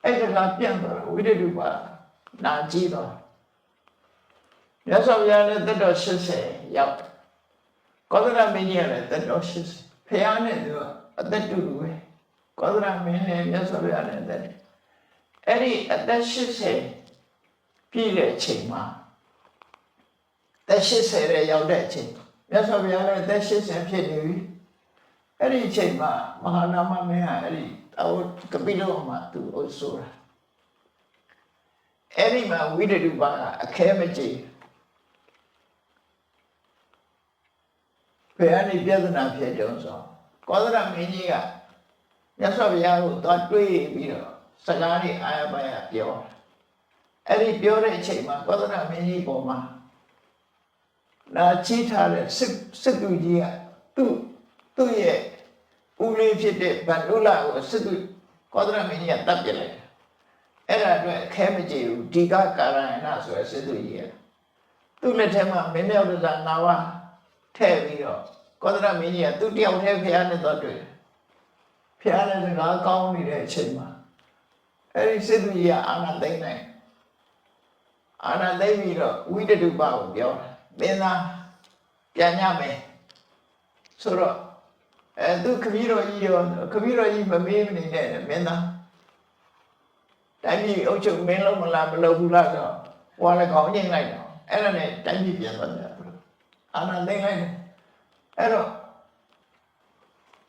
A: အဲ့ဒါကပြန်တော့ဝိတ္တုကနာကြည့်တော့ရသော်ရလည်းတက်တော်80ရောက်ကောသလမင်းကြီးကလည်းတက်တော်80ဖះနဲ့သူကအသက်တူတူပဲကောသလမင်းနဲ့မြတ်စွာဘုရားနဲ့တက်တယ်အဲ့ဒီအသက်80ပြည့်တဲ့အချိန်မှာတက်80ရဲ့ရောက်တဲ့အချိန်မြတ်စွာဘုရားလည်းတက်80ဖြစ်နေပြီအဲ့ဒီအချိန်မှာမဟာနာမမင်းကအဲ့ဒီကပိလောမှာသူအဆိုတာအဲ့ဒီမှာဝိတ္တုပါကအခဲမကြည့်ဘယ်အနေပြဿနာဖြစ်ကြုံဆိုကောသလမင်းကြီးကမြတ်စွာဘုရားကိုသွားတွေးပြီးတော့စကားလေးအာရပါရပြောအဲ့ဒီပြောတဲ့အချိန်မှာကောသလမင်းကြီးပေါ်မှာနာချီထားတဲ့စစ်သူကြီးကသူ့ရဲ့ဦးလေးဖြစ်တဲ့ဗန္ဓုလကိုစစ်သူကောသလမင်းကြီးကတပ်ပြလိုက်အဲ့ဒါအတွက်အခဲမကြည့်ဘူးဒီကကာရဏဆိုတဲ့စစ်သူကြီးကသူ့လက်ထဲမှာမင်းမြောက်တဲ့နာဝထည့်ပြီးတော့ကောသလမင်းကြီးကသူ့တယောက်တည်းဖះနဲ့တော့တွေ့ဖះနဲ့စကားကောင်းနေတဲ့အချိန်မှာအဲ့ဒီစစ်သူကြီးကအာနာသိမ့်နိုင်အာနာသိမ့်ပြီးတော့ဝိတ္တုပကိုပြောတာမင်းသားပြန်ညမယ်ဆိုတော့သူခမည်းတော်ကြီးရောခမည်းတော်ကြီးမမေးမနေနဲ့မင်းသားတိုင်းပြည်အုပ်ချုပ်မင်းလုံးမလားမလုပ်ဘူးလားဆိုတော့ဟိုလည်းခေါင်းငိမ့်လိုက်တော့အဲ့ဒါနဲ့တိုင်းပြည်ပြန်သွားတယ်အာနာသိမ့်လိုက်တယ်အဲ့တော့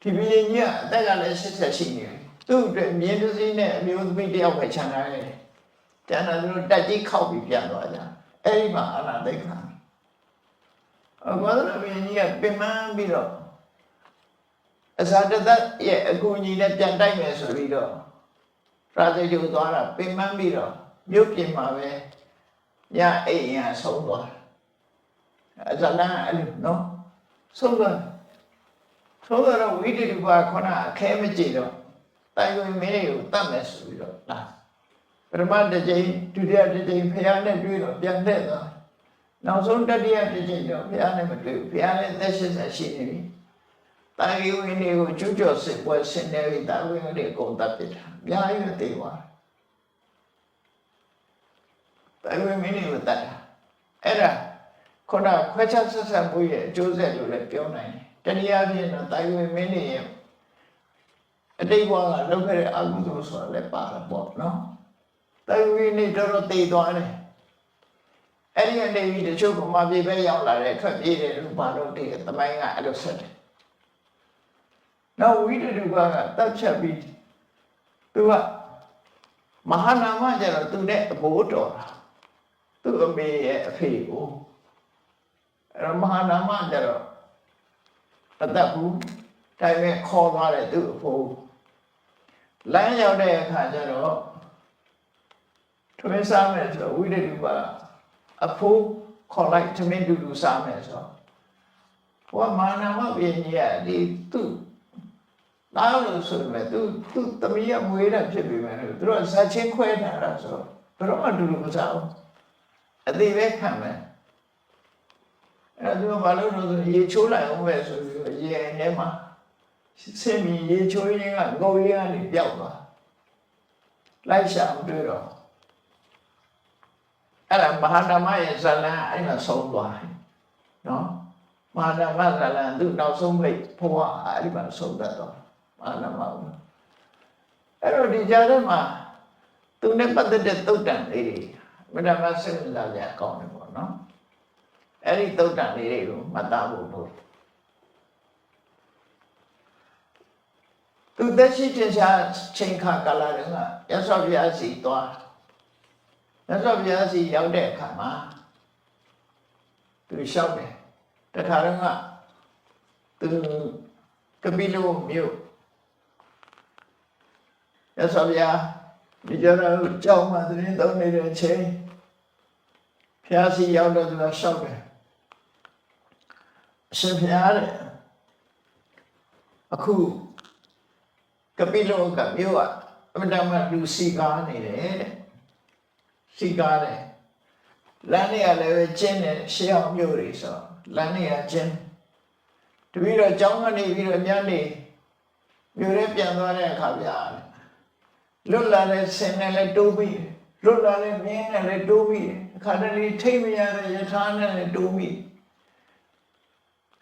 A: ဒီဘုရင်ကြီးကအသက်ကလည်း80ရှိနေတယ်သူ့အတွက်မြင်းတစ်စီးနဲ့အမျိုးသမီးတယောက်ပဲခြံထားတယ်ကျန်တာသူတို့တက်ကြီးခောက်ပြီးပြန်သွားကြအဲ့ဒီမှာအာနာသိမ့်ခံဘာလို့လဲဘုရင်ကြီးကပင်ပန်းပြီးတော့အဇာတသက်ရဲ့အကူအညီနဲ့ပြန်တိုက်မယ်ဆိုပြီးတော့ရာဇဂိုသွားတာပင်ပန်းပြီးတော့မြို့ပြင်မှာပဲညအိမ်ရဆုံးသွားအဇလန်အဲ့လိုနော်ဆုံးသွားတော့ဝိတ္တုပါခဏအခဲမကြည့်တော့တိုင်ဝင်မင်းတွေကိုတတ်မယ်ဆိုပြီးတော့လာပထမတစ်ကြိမ်ဒုတိယတစ်ကြိမ်ဖះနဲ့တွေ့တော့ပြန်တဲ့သွားနောက်ဆုံးတတိယတစ်ကြိမ်တော့ဖះနဲ့မတွေ့ဘူးဖះနဲ့သက်80ရှိနေပြီတိုင်ဝင်တွေကိုကျွတ်ကျော်စစ်ပွဲဆင်နေပြီတိုင်ဝင်တွေအကုန်တတ်ပြတာအများကြီးသိသွားတိုင်ဝင်မင်းတွေကိုတတ်တာအဲ့ဒါခုနခွဲခြားဆက်ဆံမှုရဲ့အကျိုးဆက်လို့လည်းပြောနိုင်တယ်တနည်းအားဖြင့်တော့တိုင်ဝင်မင်းတွေရဲ့အတိတ်ဘဝကလုပ်ခဲ့တဲ့အကုသိုလ်ဆိုတာလည်းပါတာပေါ့နော်တိုင်ဝင်နေတော့တည်သွားတယ်အဲ့ဒီအနေနဲ့တချို့ကမှပြေပဲရောက်လာတဲ့ထွက်ပြေးတယ်လို့ဘာလို့တည်သမိုင်းကအဲ့လိုဆက်တယ်နောက်ဝိတ္တုကတပ်ဖြတ်ပြီးသူကမဟာနာမကျတော့သူနဲ့အဘိုးတော်တာသူ့အမေရဲ့အဖေကိုအဲ့မဟာနာမကျတော့အသက်ဘူးတိုင်ပဲခေါ်သွားတယ်သူ့အဖိုးလမ်းရောက်တဲ့အခါကျတော့ထမင်းစားမယ်ဆိုတော့ဝိတ္တုကအဖိုးခေါ်လိုက်ထမင်းတူတူစားမယ်ဆိုတော့ဘုရားမဟာနာမပြင်းကြီးကဒီသူ့သားလို့ဆိုပေမဲ့သူသမီးကမွေးတာဖြစ်ပေမဲ့သူတို့ဇာချင်းခွဲထားတာဆိုဘယ်တော့မှတူတူမစားဘူးအသေးပဲခံမယ်အဲ့ဒါသူကဘာလို့လဲဆိုရေချိုးလိုက်အောင်ပဲဆိုပြီးတော့ရေထဲမှာဆင်းပြီးရေချိုးရင်းကငုံရင်းကနေပျောက်သွားလိုက်ရှာမတွေ့တော့အဲ့ဒါမဟာဓမ္မရဲ့ဇလံအဲ့ဒါဆုံးသွားတယ်နော်မဟာဓမ္မဇလံသူနောက်ဆုံးမိတ်ဘုရားအဲ့ဒီမှာဆုံးတတ်တော့မဟာဓမ္မဘူးအဲ့တော့ဒီကြားထဲမှာသူနဲ့ပတ်သက်တဲ့သုတ်တန်လေးတွေမဓမ္မစိတ်လာကြကောင်းတယ်ပေါ့နော်အဲ့ဒီသုတ်တန်လေးတွေကိုမှတ်သားဖို့လို့သူသက်ရှိတင်ရှားချိန်ခါကာလတုန်းကရသော်ဘုရားစီသွားရသော်ဘုရားစီရောက်တဲ့အခါမှာသူလျှောက်တယ်တခါတော့က သူကပိလုမြို့ရသော်ဗျာဒီကြတော့ကြောင်းမှသတင်းသုံးနေတဲ့အချိန်ဖျားစီရောက်တော့သူကရှောက်တယ်အရှင်ဖျားတဲ့အခုကပိလုကမြို့ကအမတမလူစီကားနေတယ်တဲ့စီကားတယ်လမ်းတွေကလည်းပဲကျင်းတယ်ရှေးအောင်မြို့တွေဆိုလမ်းတွေကကျင်းတပည့်တော့ကျောင်းကနေပြီးတော့ညနေမြို့ထဲပြန်သွားတဲ့အခါပြရတယ်လွတ်လာတဲ့ဆင်းနဲ့လည်းတိုးပြီးလွတ်လာတဲ့မြင်းနဲ့လည်းတိုးပြီးအခါတလေထိတ်မရတဲ့ယထာနဲ့လည်းတိုးပြီး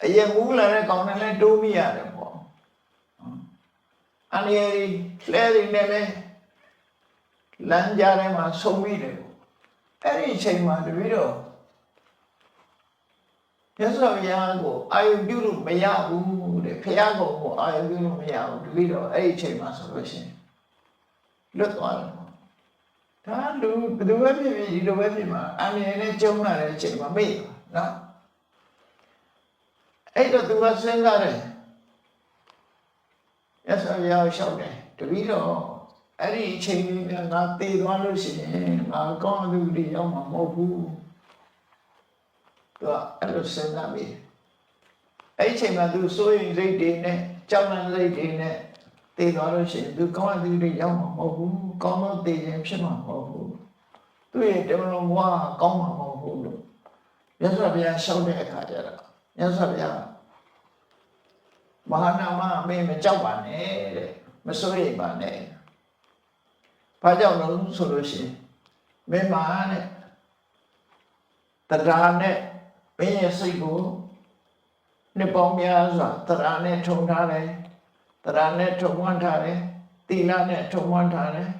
A: အရင်မူးလာတဲ့ကောင်နဲ့လည်းတိုးပြီးရတယ်ပေါ့အနေရီလဲရီနဲ့လည်းလမ်းကြားထဲမှာဆုံပြီးတယ်အဲ့ဒီအချိန်မှာတပည့်တော့ရသော်ဘုရားကိုအာယုပြုလို့မရဘူးတဲ့ဘုရားကိုအာယုပြုလို့မရဘူးတပည့်တော့အဲ့ဒီအချိန်မှာဆိုလို့ရှိရင်လွတ်သွားတယ်ပေါ့ဒါလူဘယ်သူပဲဖြစ်ဖြစ်ဒီလိုပဲဖြစ်မှာအနေနဲ့ကျုံလာတဲ့အချိန်မှာမေ့ပါနော်အဲ့တော့သူကစဉ်းစားတယ်ရသော်ဘုရားရှောက်တယ်တပည့်တော့အဲ့ဒီအချိန်ကြီးငါသေသွားလို့ရှိရင်ငါကောင်းသူတွေရောက်မှာမဟုတ်ဘူးသူကအဲ့လိုစဉ်းစားပြီးအဲ့ဒီအချိန်မှာသူစိုးရိမ်စိတ်တွေနဲ့ကြောက်လန့်စိတ်တွေနဲ့သေသွားလို့ရှိရင်သူကောင်းသူတွေရောက်မှာမဟုတ်ဘူးကောင်းတော့သေခြင်းဖြစ်မှာမဟုတ်ဘူးသူရဲ့တမန်တော်ဘွားကောင်းမှာမဟုတ်ဘူးလို့မြတ်စွာဘုရားရှောက်တဲ့အခါကျတော့မြတ်စွာဘုရားမဟာနာမအမေမကြောက်ပါနဲ့တဲ့မစိုးရိမ်ပါနဲ့ဘာကြောင့်လဲဆိုလို့ရှိရင်မင်းမာနဲ့တရားနဲ့မင်းရဲ့စိတ်ကိုနှစ်ပေါင်းများစွာတရားနဲ့ထုံထားတယ်တရားနဲ့ထုံဝန်းထားတယ်သီလနဲ့ထုံဝန်းထားတယ်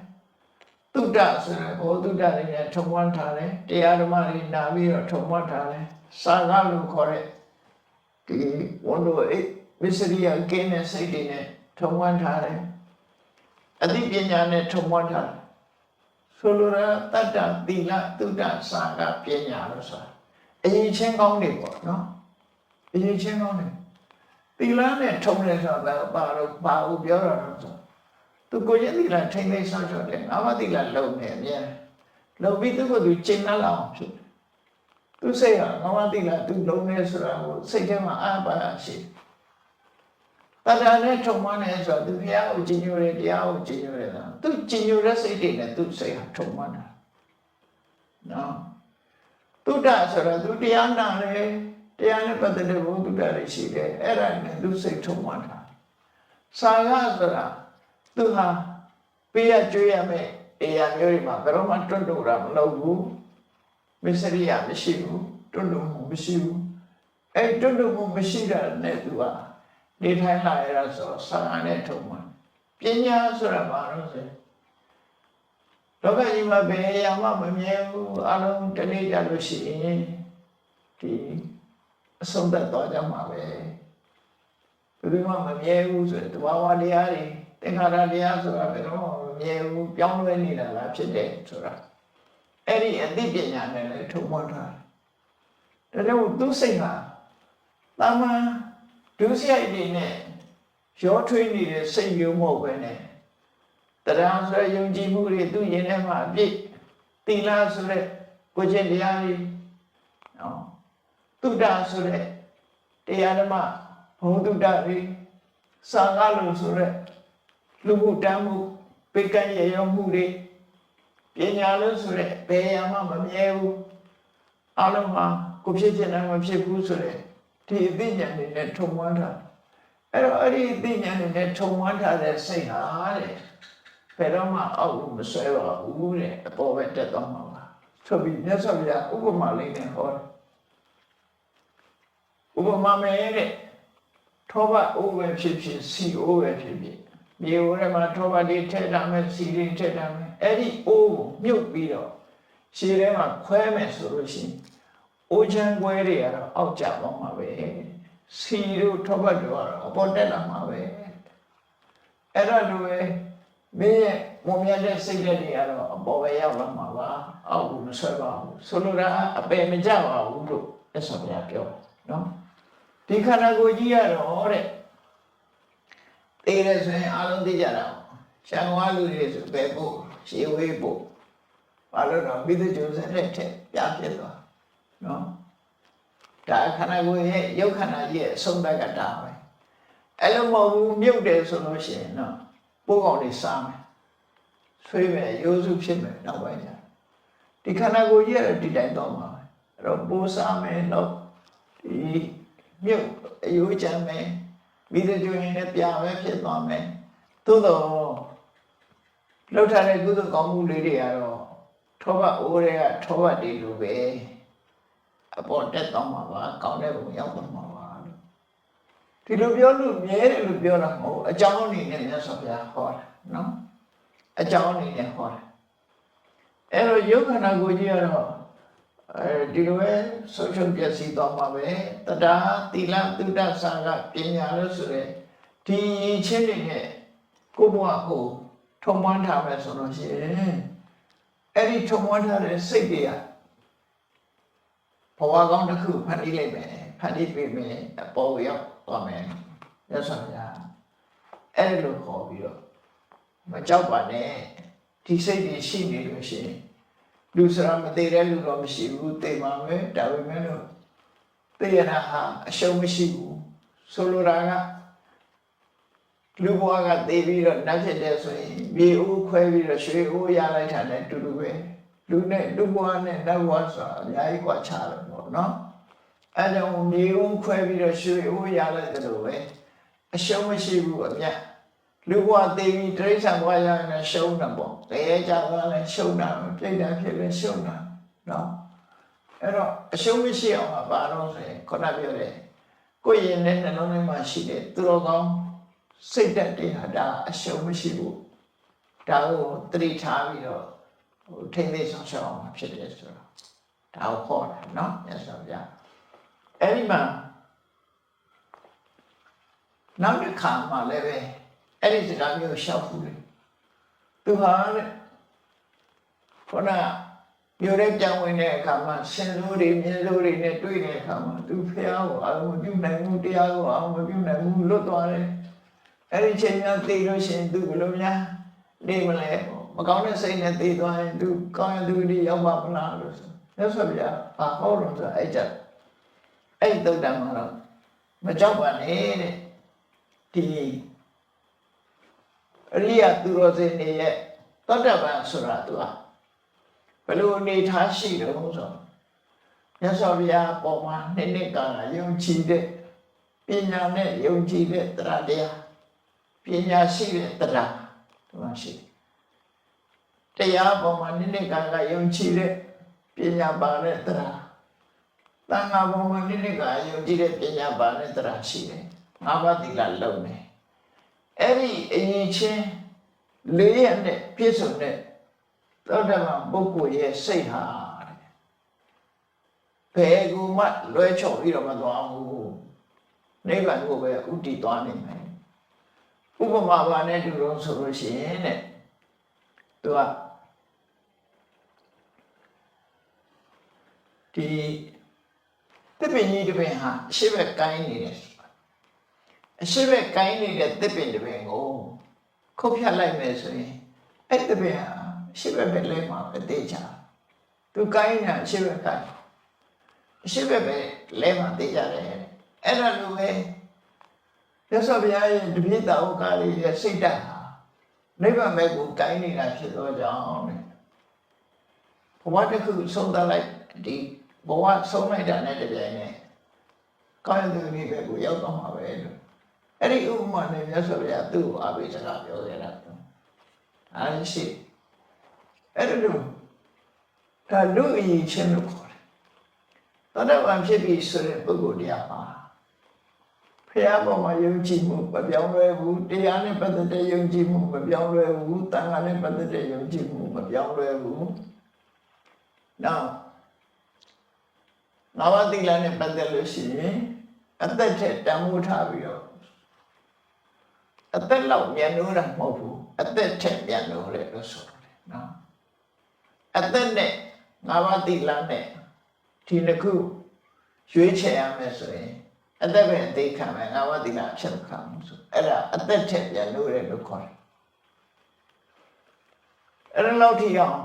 A: သုဒ္ဓဆိုတဲ့ဘောသုဒ္ဓတွေနဲ့ထုံဝန်းထားတယ်တရားဓမ္မတွေနာပြီးတော့ထုံဝန်းထားတယ်စာကလို့ခေါ်တဲ့ဒီဝန်တို့မစ္စရိယကင်းတဲ့စိတ်တွေနဲ့ထုံဝန်းထားတယ်အသိပညာနဲ့ထုံဝန်းထားတယ်ဆိုလိုတာတတ္တသီလသုဒ္ဓစာကပညာလို့ဆိုတာအရင်ချင်းကောင်းနေပေါ့နော်အရင်ချင်းကောင်းနေသီလနဲ့ထုံတယ်ဆိုတာဘာလို့ပြောတာလဲဆိုသူကိုယ်ရဲ့သီလထိမ့်သိမ်းဆောင်ချောတယ်ငါးပါးသီလလုံနေအမြဲလုံပြီးသူ့ကိုယ်သူကျင့်တတ်အောင်ဖြစ်တယ်သူစိတ်ကငါးပါးသီလသူလုံနေဆိုတာကိုစိတ်ထဲမှာအားပါရှိတယ်တရားနဲ့ထုံမှန်းနေဆိုတော့သူဘုရားကိုကြည်ညိုတယ်တရားကိုကြည်ညိုတယ်နော်သူကြည်ညိုတဲ့စိတ်တွေနဲ့သူစိတ်ဟာထုံမှန်းတာနော်သုဒ္ဓဆိုတော့သူတရားနာတယ်တရားနဲ့ပတ်သက်တဲ့ဘုသုဒ္ဓတွေရှိတယ်အဲ့ဒါနဲ့သူစိတ်ထုံမှန်းတာစာရဆိုတာသူဟာပေးရကြွေးရမယ်အေရမျိုးတွေမှာဘယ်တော့မှတွန့်တိုတာမလုပ်ဘူးမစ္စရိယမရှိဘူးတွန့်တိုမှုမရှိဘူးအဲ့တွန့်တိုမှုမရှိတာနဲ့သူကနေထိုင်လာရတာဆိုစာရနဲ့ထုံမှန်းပညာဆိုတာဘာလို့ဆိုလောကကြီးမှာဘယ်အရာမှမမြဲဘူးအလုံးတနေ့ကြလို့ရှိရင်ဒီအဆုံးသတ်သွားကြမှာပဲဘယ်သူမှမမြဲဘူးဆိုတဲ့တဘာဝတရားတွေသင်္ခါရတရားဆိုတာဘယ်တော့မှမမြဲဘူးပြောင်းလဲနေတာလားဖြစ်တယ်ဆိုတာအဲ့ဒီအသိပညာနဲ့လည်းထုံမှန်းထားတယ်ဒါကြောင့်သူစိတ်ဟာတာမန်ဒုစရိုက်တွေနဲ့ရောထွေးနေတဲ့စိတ်မျိုးမဟုတ်ပဲနဲ့တရားဆိုတဲ့ယုံကြည်မှုတွေသူ့ရင်ထဲမှာအပြည့်သီလဆိုတဲ့ကိုယ်ကျင့်တရားတွေနော်သုဒ္ဓဆိုတဲ့တရားဓမ္မဘုံသုဒ္ဓတွေစာငါလို့ဆိုတဲ့လူမှုတမ်းမှုပေကံရရောမှုတွေပညာလို့ဆိုတဲ့ဘယ်ရာမှမမြဲဘူးအလုံးမှာကိုဖြစ်ချင်တယ်မဖြစ်ဘူးဆိုတဲ့ဒီအသိဉာဏ်တွေနဲ့ထုံဝန်းထားအဲ့တော့အဲ့ဒီအသိဉာဏ်တွေနဲ့ထုံဝန်းထားတဲ့စိတ်ဟာတဲ့ဘယ်တော့မှအောက်ကိုမဆွဲပါဘူးတဲ့အပေါ်ပဲတက်သွားမှာပါဆိုပြီးမြတ်စွာဘုရားဥပမာလေးနဲ့ဟောတယ်ဥပမာမဲ့တဲ့ထောပတ်အိုးပဲဖြစ်ဖြစ်စီအိုးပဲဖြစ်ဖြစ်မြေအိုးထဲမှာထောပတ်လေးထည့်ထားမယ်စီလေးထည့်ထားမယ်အဲ့ဒီအိုးကိုမြုပ်ပြီးတော့ရှည်ထဲမှာခွဲမယ်ဆိုလို့ရှိရင်အိုးချမ်းခွဲတွေကတော့အောက်ကျသွားမှာပဲစီတို့ထောပတ်တို့ကတော့အပေါ်တက်လာမှာပဲအဲ့ဒါလိုပဲမင်းရဲ့မုံမြတ်တဲ့စိတ်တွေကတော့အပေါ်ပဲရောက်လာမှာပါအောက်ကိုမဆွဲပါဘူးဆိုလိုတာအပယ်မကျပါဘူးလို့အဲ့ဆိုပြပြောနော်ဒ ဒီခန္ဓာကိုယ်ကြီးရတော့တဲ့သိရဆိုရင်အလုံးသိကြတာရှံဝါလူတွေဆိုပဲဖို့ရှေးဝေးဖို့ဘာလို့တော့မိသကျိုးစတဲ့ထက်ပြဖြစ်သွားနော်ဒါခန္ဓာကိုယ်ရဲ့ရုပ်ခန္ဓာကြီးရဲ့အဆုံးသတ်ကတာပဲအဲ့လိုမဟုတ်ဘူးမြုပ်တယ်ဆိုလို့ရှိရင်နော်ပိုးကောင်တွေစားမယ်ဆွေးမယ်ရိုးစုဖြစ်မယ်နောက်ပိုင်းကျဒီခန္ဓာကိုယ်ကြီးကတော့ဒီတိုင်းတော့မှာပဲအဲ့တော့ပိုးစားမယ်တော့ဒီမြုပ်အယိုးချမ်းမယ်မိသကျိုးရင်လည်းပြာပဲဖြစ်သွားမယ်သို့တော့လောက်ထားတဲ့ကုသိုလ်ကောင်းမှုလေးတွေကတော့ထောပတ်အိုးတွေကထောပတ်တွေလိုပဲအပေါ်တက်သွားမှာပါကောင်းတဲ့ဘုံရောက်သွားမှာပါဒီလိုပြောလို့မြဲတယ်လို့ပြောတာမဟုတ်အကြောင်းအနေနဲ့မြတ်စွာဘုရားဟောတာနော်အကြောင်းအနေနဲ့ဟောတာအဲ့တော့ယုတ်ခန္ဓာကိုယ်ကြီးကတော့ဒီလိုပဲဆုံးရှုံးပျက်စီးသွားမှာပဲတရားသီလသုဒ္ဓဆာကပညာလို့ဆိုရဲဒီချင်းတွေနဲ့ကိုယ့်ဘဝကိုထုံမွမ်းထားမယ်ဆိုလို့ရှိရင်အဲ့ဒီထုံမွမ်းထားတဲ့စိတ်တွေကဘဝကောင်းတစ်ခုဖန်တီးလိုက်မယ်ဖန်တီးပေးမယ်အပေါ်ရောက်သွားမယ်ရသော်ဗျာအဲ့လိုခေါ်ပြီးတော့မကြောက်ပါနဲ့ဒီစိတ်တွေရှိနေလို့ရှိရင်လူစရာမသေးတဲ့လူတော့မရှိဘူးသိပါမယ်ဒါပေမဲ့လို့သိရတာဟာအရှုံးမရှိဘူးဆိုလိုတာကလူဘဝကသိပြီးတော့နတ်ဖြစ်တဲ့ဆိုရင်မြေအိုးခွဲပြီးတော့ရွှေအိုးရလိုက်တာနဲ့တူတူပဲလူနဲ့လူဘဝနဲ့နတ်ဘဝဆိုတာအများကြီးกว่าခြားတယ်ပေါ့နော်အဲကြောင့်မြေအိုးခွဲပြီးတော့ရွှေအိုးရလိုက်တယ်လို့ပဲအရှုံးမရှိဘူးအမြတ်လူဘဝသိပြီးတိရစ္ဆာန်ဘဝရရင်ရှုံးတာပေါ့တရေကြသွားလဲရှုံးတာပြိတ္တာဖြစ်လဲရှုံးတာနော်အဲ့တော့အရှုံးမရှိအောင်ဘာလို့ဆိုရင်ခုနပြောတယ်ကိုယ်ရင်နဲ့နှလုံးထဲမှာရှိတဲ့သူတော်ကောင်းစိတ်ဓာတ်တွေဟာဒါအရှုံးမရှိဘူးဒါကိုသတိထားပြီးတော့ထိမ့်သိဆောင်ရှောက်အောင်ဖြစ်တယ်ဆိုတော့ဒါကိုခေါ်တယ်နော်မြတ်စွာဘုရားအဲ့ဒီမှာနောက်တစ်ခါမှလည်းပဲအဲ့ဒီစကားမျိုးရှောက်ဘူးလေသူဟာလေခေါင်းမျိုးရဲပြောင်းဝင်တဲ့အခါမှာရှင်စိုးတွေမြင်းစိုးတွေနဲ့တွေ့တဲ့အခါမှာသူဖះကိုအာမပြုနိုင်မှုတရားကိုအာမပြုနိုင်မှုလွတ်သွားတယ်အဲ့ဒီချိန်များသိလို့ရှိရင်သူဘယ်လိုများနေမလဲမကောင်းတဲ့စိတ်နဲ့သိသွားရင်သူကောင်းတဲ့သူတွေရောက်ပါမလားလို့ဆိုမြတ်စွာဘုရားဟောလို့ဆိုအဲ့ကြအဲ့သုတ်တံမှာတော့မကြောက်ပါနဲ့တဲ့ဒီအရိယသူတော်စင်တွေရဲ့သောတပန်ဆိုတာသူကဘယ်လိုအနေထားရှိတယ်လို့ဆိုမြတ်စွာဘုရားပေါ်မှာနှစ်ကာလယုံကြည်တဲ့ပညာနဲ့ယုံကြည်တဲ့တရားတရားပညာရှိတဲ့တရားဒီမှာရှိတရားပေါ်မှာနှစ်ကာလယုံကြည်တဲ့ပညာပါတဲ့တရားတန်ခါပေါ်မှာနှစ်ကာလယုံကြည်တဲ့ပညာပါတဲ့တရားရှိတယ်ငါးပါးသီလလုံးတယ်အဲ့ဒီအရင်ချင်းလေးရနဲ့ပြည့်စုံတဲ့သောတပန်ပုဂ္ဂိုလ်ရဲ့စိတ်ဟာဘယ်ကူမှလွဲချော်ပြီးတော့မသွားဘူးနိဗ္ဗာန်ကိုပဲဥတည်သွားနိုင်မယ်ဥပမာပါနဲ့တူလို့ဆိုလို့ရှိရင်တဲ့သူကဒီသစ်ပင်ကြီးတစ်ပင်ဟာအရှိဘက်ကိုင်းနေတယ်အရှိဘက်ကိုင်းနေတဲ့သစ်ပင်တစ်ပင်ကိုခုတ်ဖြတ်လိုက်မယ်ဆိုရင်အဲ့သစ်ပင်ဟာအရှိဘက်ပဲလဲမှာပဲတေးချသူကိုင်းနေတာအရှိဘက်ကိုင်းအရှိဘက်ပဲလဲမှာတေးကြတယ်အဲ့ဒါလိုပဲရသော်ဘုရားရဲ့တပည့်တော်ကားလေးရဲ့စိတ်ဓာတ်ဟာနိဗ္ဗာန်ဘက်ကိုကိုင်းနေတာဖြစ်သောကြောင့်တဲ့ဘဝတစ်ခုဆုံးသတ်လိုက်ဒီဘဝဆုံးလိုက်တာနဲ့တပြိုင်နက်ကောင်းတဲ့ဒီဘက်ကိုရောက်တော့မှာပဲလို့အဲ့ဒီဥပမာနဲ့မြတ်စွာဘုရားသူ့ကိုအားပေးစကားပြောခဲ့တာအားရှိအဲ့ဒါလို့ဒါလူအရင်ချင်းလို့ခေါ်တယ်သောတပန်ဖြစ်ပြီးဆိုတဲ့ပုဂ္ဂိုလ်တရားပါဖះပေါ်မှာယုံကြည်မှုမပြောင်းလဲဘူးတရားနဲ့ပတ်သက်တဲ့ယုံကြည်မှုမပြောင်းလဲဘူးတန်ခါနဲ့ပတ်သက်တဲ့ယုံကြည်မှုမပြောင်းလဲဘူးနောက်ငါးပါးသီလနဲ့ပတ်သက်လို့ရှိရင်အသက်ထက်တန်ဖိုးထားပြီးတော့အသက်လောက်မြန်လို့တာမဟုတ်ဘူးအသက်ထက်မြန်လို့လေလို့ဆိုတယ်နော်အသက်နဲ့ငါးပါးသီလနဲ့ဒီနှစ်ခုရွေးချယ်ရမယ်ဆိုရင် အသက်ပဲအသေးခံမယ်ငါဝတိနာဖြစ်ခံမှုဆိုအဲ့ဒါအသက်ထက်ပြန်လို့ရလို့ခေါ်တယ်အဲ့ဒါလောက်ထိအောင်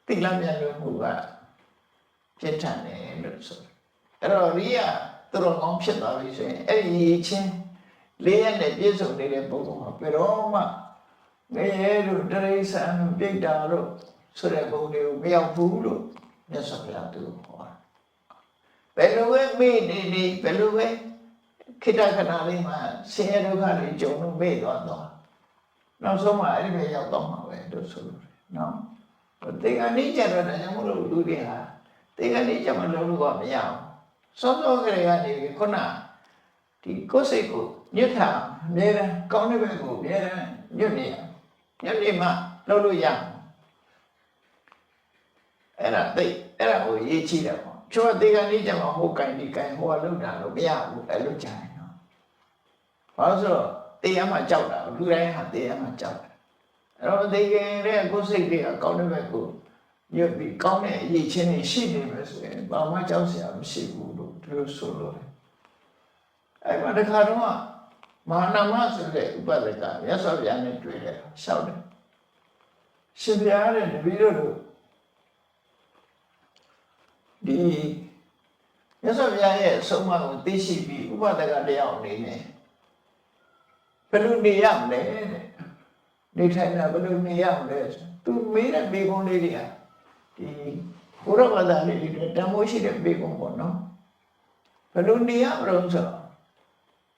A: တိလပြန်လို့မှုကပြစ်ထန်တယ်လို့ဆိုအဲ့တော့ရိယသူတော်ကောင်းဖြစ်သွားပြီဆိုရင်အဲ့ဒီရည်ချင်းလေးရက်နဲ့ပြည့်စုံနေတဲ့ပုဂ္ဂိုလ်မှာဘယ်တော့မှငရဲတို့တရိษံတို့ပြိတ္တာတို့ဆိုတဲ့ဘုံတွေကိုမရောက်ဘူးလို့မြတ်စွာဘုရားသူဟောတာဘယ်လိုပဲမေ့နေနေဘယ်လိုပဲခိတ္တခဏလေးမှာဆင်းရဲဒုက္ခတွေကြုံလို့မေ့သွားနောက်ဆုံးမှအဲ့ဒီပဲရောက်တော့မှာပဲလို့ဆိုလို့နော်တေခဏိကျတော့ဒါကြောင့်မလို့လူတွေဟာတေခဏိကျမလို့လို့ကမရအောင်စောစောကလေးကနေခုနဒီကိုယ်စိတ်ကိုညှစ်တာအများနဲ့ကောင်းတဲ့ဘက်ကိုအများနဲ့ညှစ်နေရညှစ်နေမှလုပ်လို့ရအဲ့ဒါကိုရေးချတယ်ပေါ့ချိုးတေခဏိကျမဟိုကန်ဒီကန်ဟိုကလုပ်တာလို့မရဘူးအဲ့လိုကြတယ်နော်ဘာလို့ဆိုတော့တေရမှကြောက်တာလူတိုင်းဟာတေရမှကြောက်တယ်အဲ့တော့တေခင်တဲ့ကိုယ်စိတ်တွေကကောင်းတဲ့ဘက်ကိုညှစ်ပြီးကောင်းတဲ့အရေးချင်းတွေရှိနေမယ်ဆိုရင်ဘာမှကြောက်စရာမရှိဘူးလို့ဒီလိုဆိုလို့အဲ့မှာတခါတော့မဟာနာမဆိုတဲ့ဥပဒကမြတ်စွာဘုရားနဲ့တွေ့တယ်ရှောက်တယ်ရှင်ဘုရားတဲ့တပည့်တို့ဒီမြတ်စွာဘုရားရဲ့အဆုံးအမကိုသိရှိပြီးဥပဒကတရားအနေနဲ့ဘယ်လိုနေရမလဲတဲ့နေထိုင်တာဘယ်လိုနေရမလဲသူမေးတဲ့မိကုံးလေးတွေကဒီဘုရားဘာသာလေးတွေတန်ဖိုးရှိတဲ့မိကုံးပေါ့နော်ဘယ်လိုနေရမလို့ဆိုတော့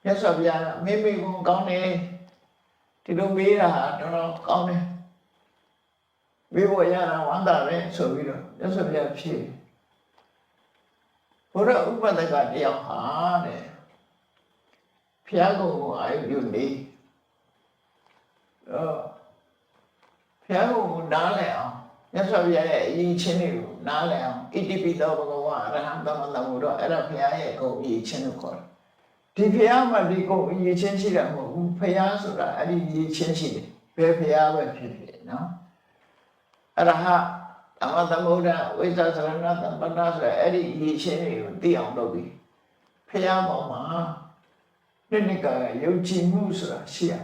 A: မြတ်စွာဘုရားကမိမိကုံကောင်းတယ်ဒီလိုမေးတာတော်တော်ကောင်းတယ်မေးဖို့ရတာဝမ်းသာပဲဆိုပြီးတော့မြတ်စွာဘုရားဖြေဘုရားဥပဒကတယောက်ဟာတဲ့ဘုရားကုံကိုအာရုံပြုနေဘုရားကုံကိုနားလည်အောင်မြတ်စွာဘုရားရဲ့အရေးချင်းတွေကိုနားလည်အောင်ဣတိပိသောဘဂဝါအရဟံသမ္မာသမ္ဗုဒ္ဓအဲ့ဒါဘုရားရဲ့ကုံအရေးချင်းကိုခေါ်တယ်ဒီဘုရားမှာဒီကုံအရေးချင်းရှိတာမဟုတ်ဘူးဘုရားဆိုတာအဲ့ဒီအရေးချင်းရှိတယ်ဘယ်ဘုရားပဲဖြစ်ဖြစ်နော်အရဟံသမ္မာသမ္ဗုဒ္ဓဝိသသရဏသမ္ပန္နဆိုတဲ့အဲ့ဒီအရေးချင်းတွေကိုသိအောင်လုပ်ပြီးဘုရားပေါ်မှာနှစ်ကယုံကြည်မှုဆိုတာရှိရ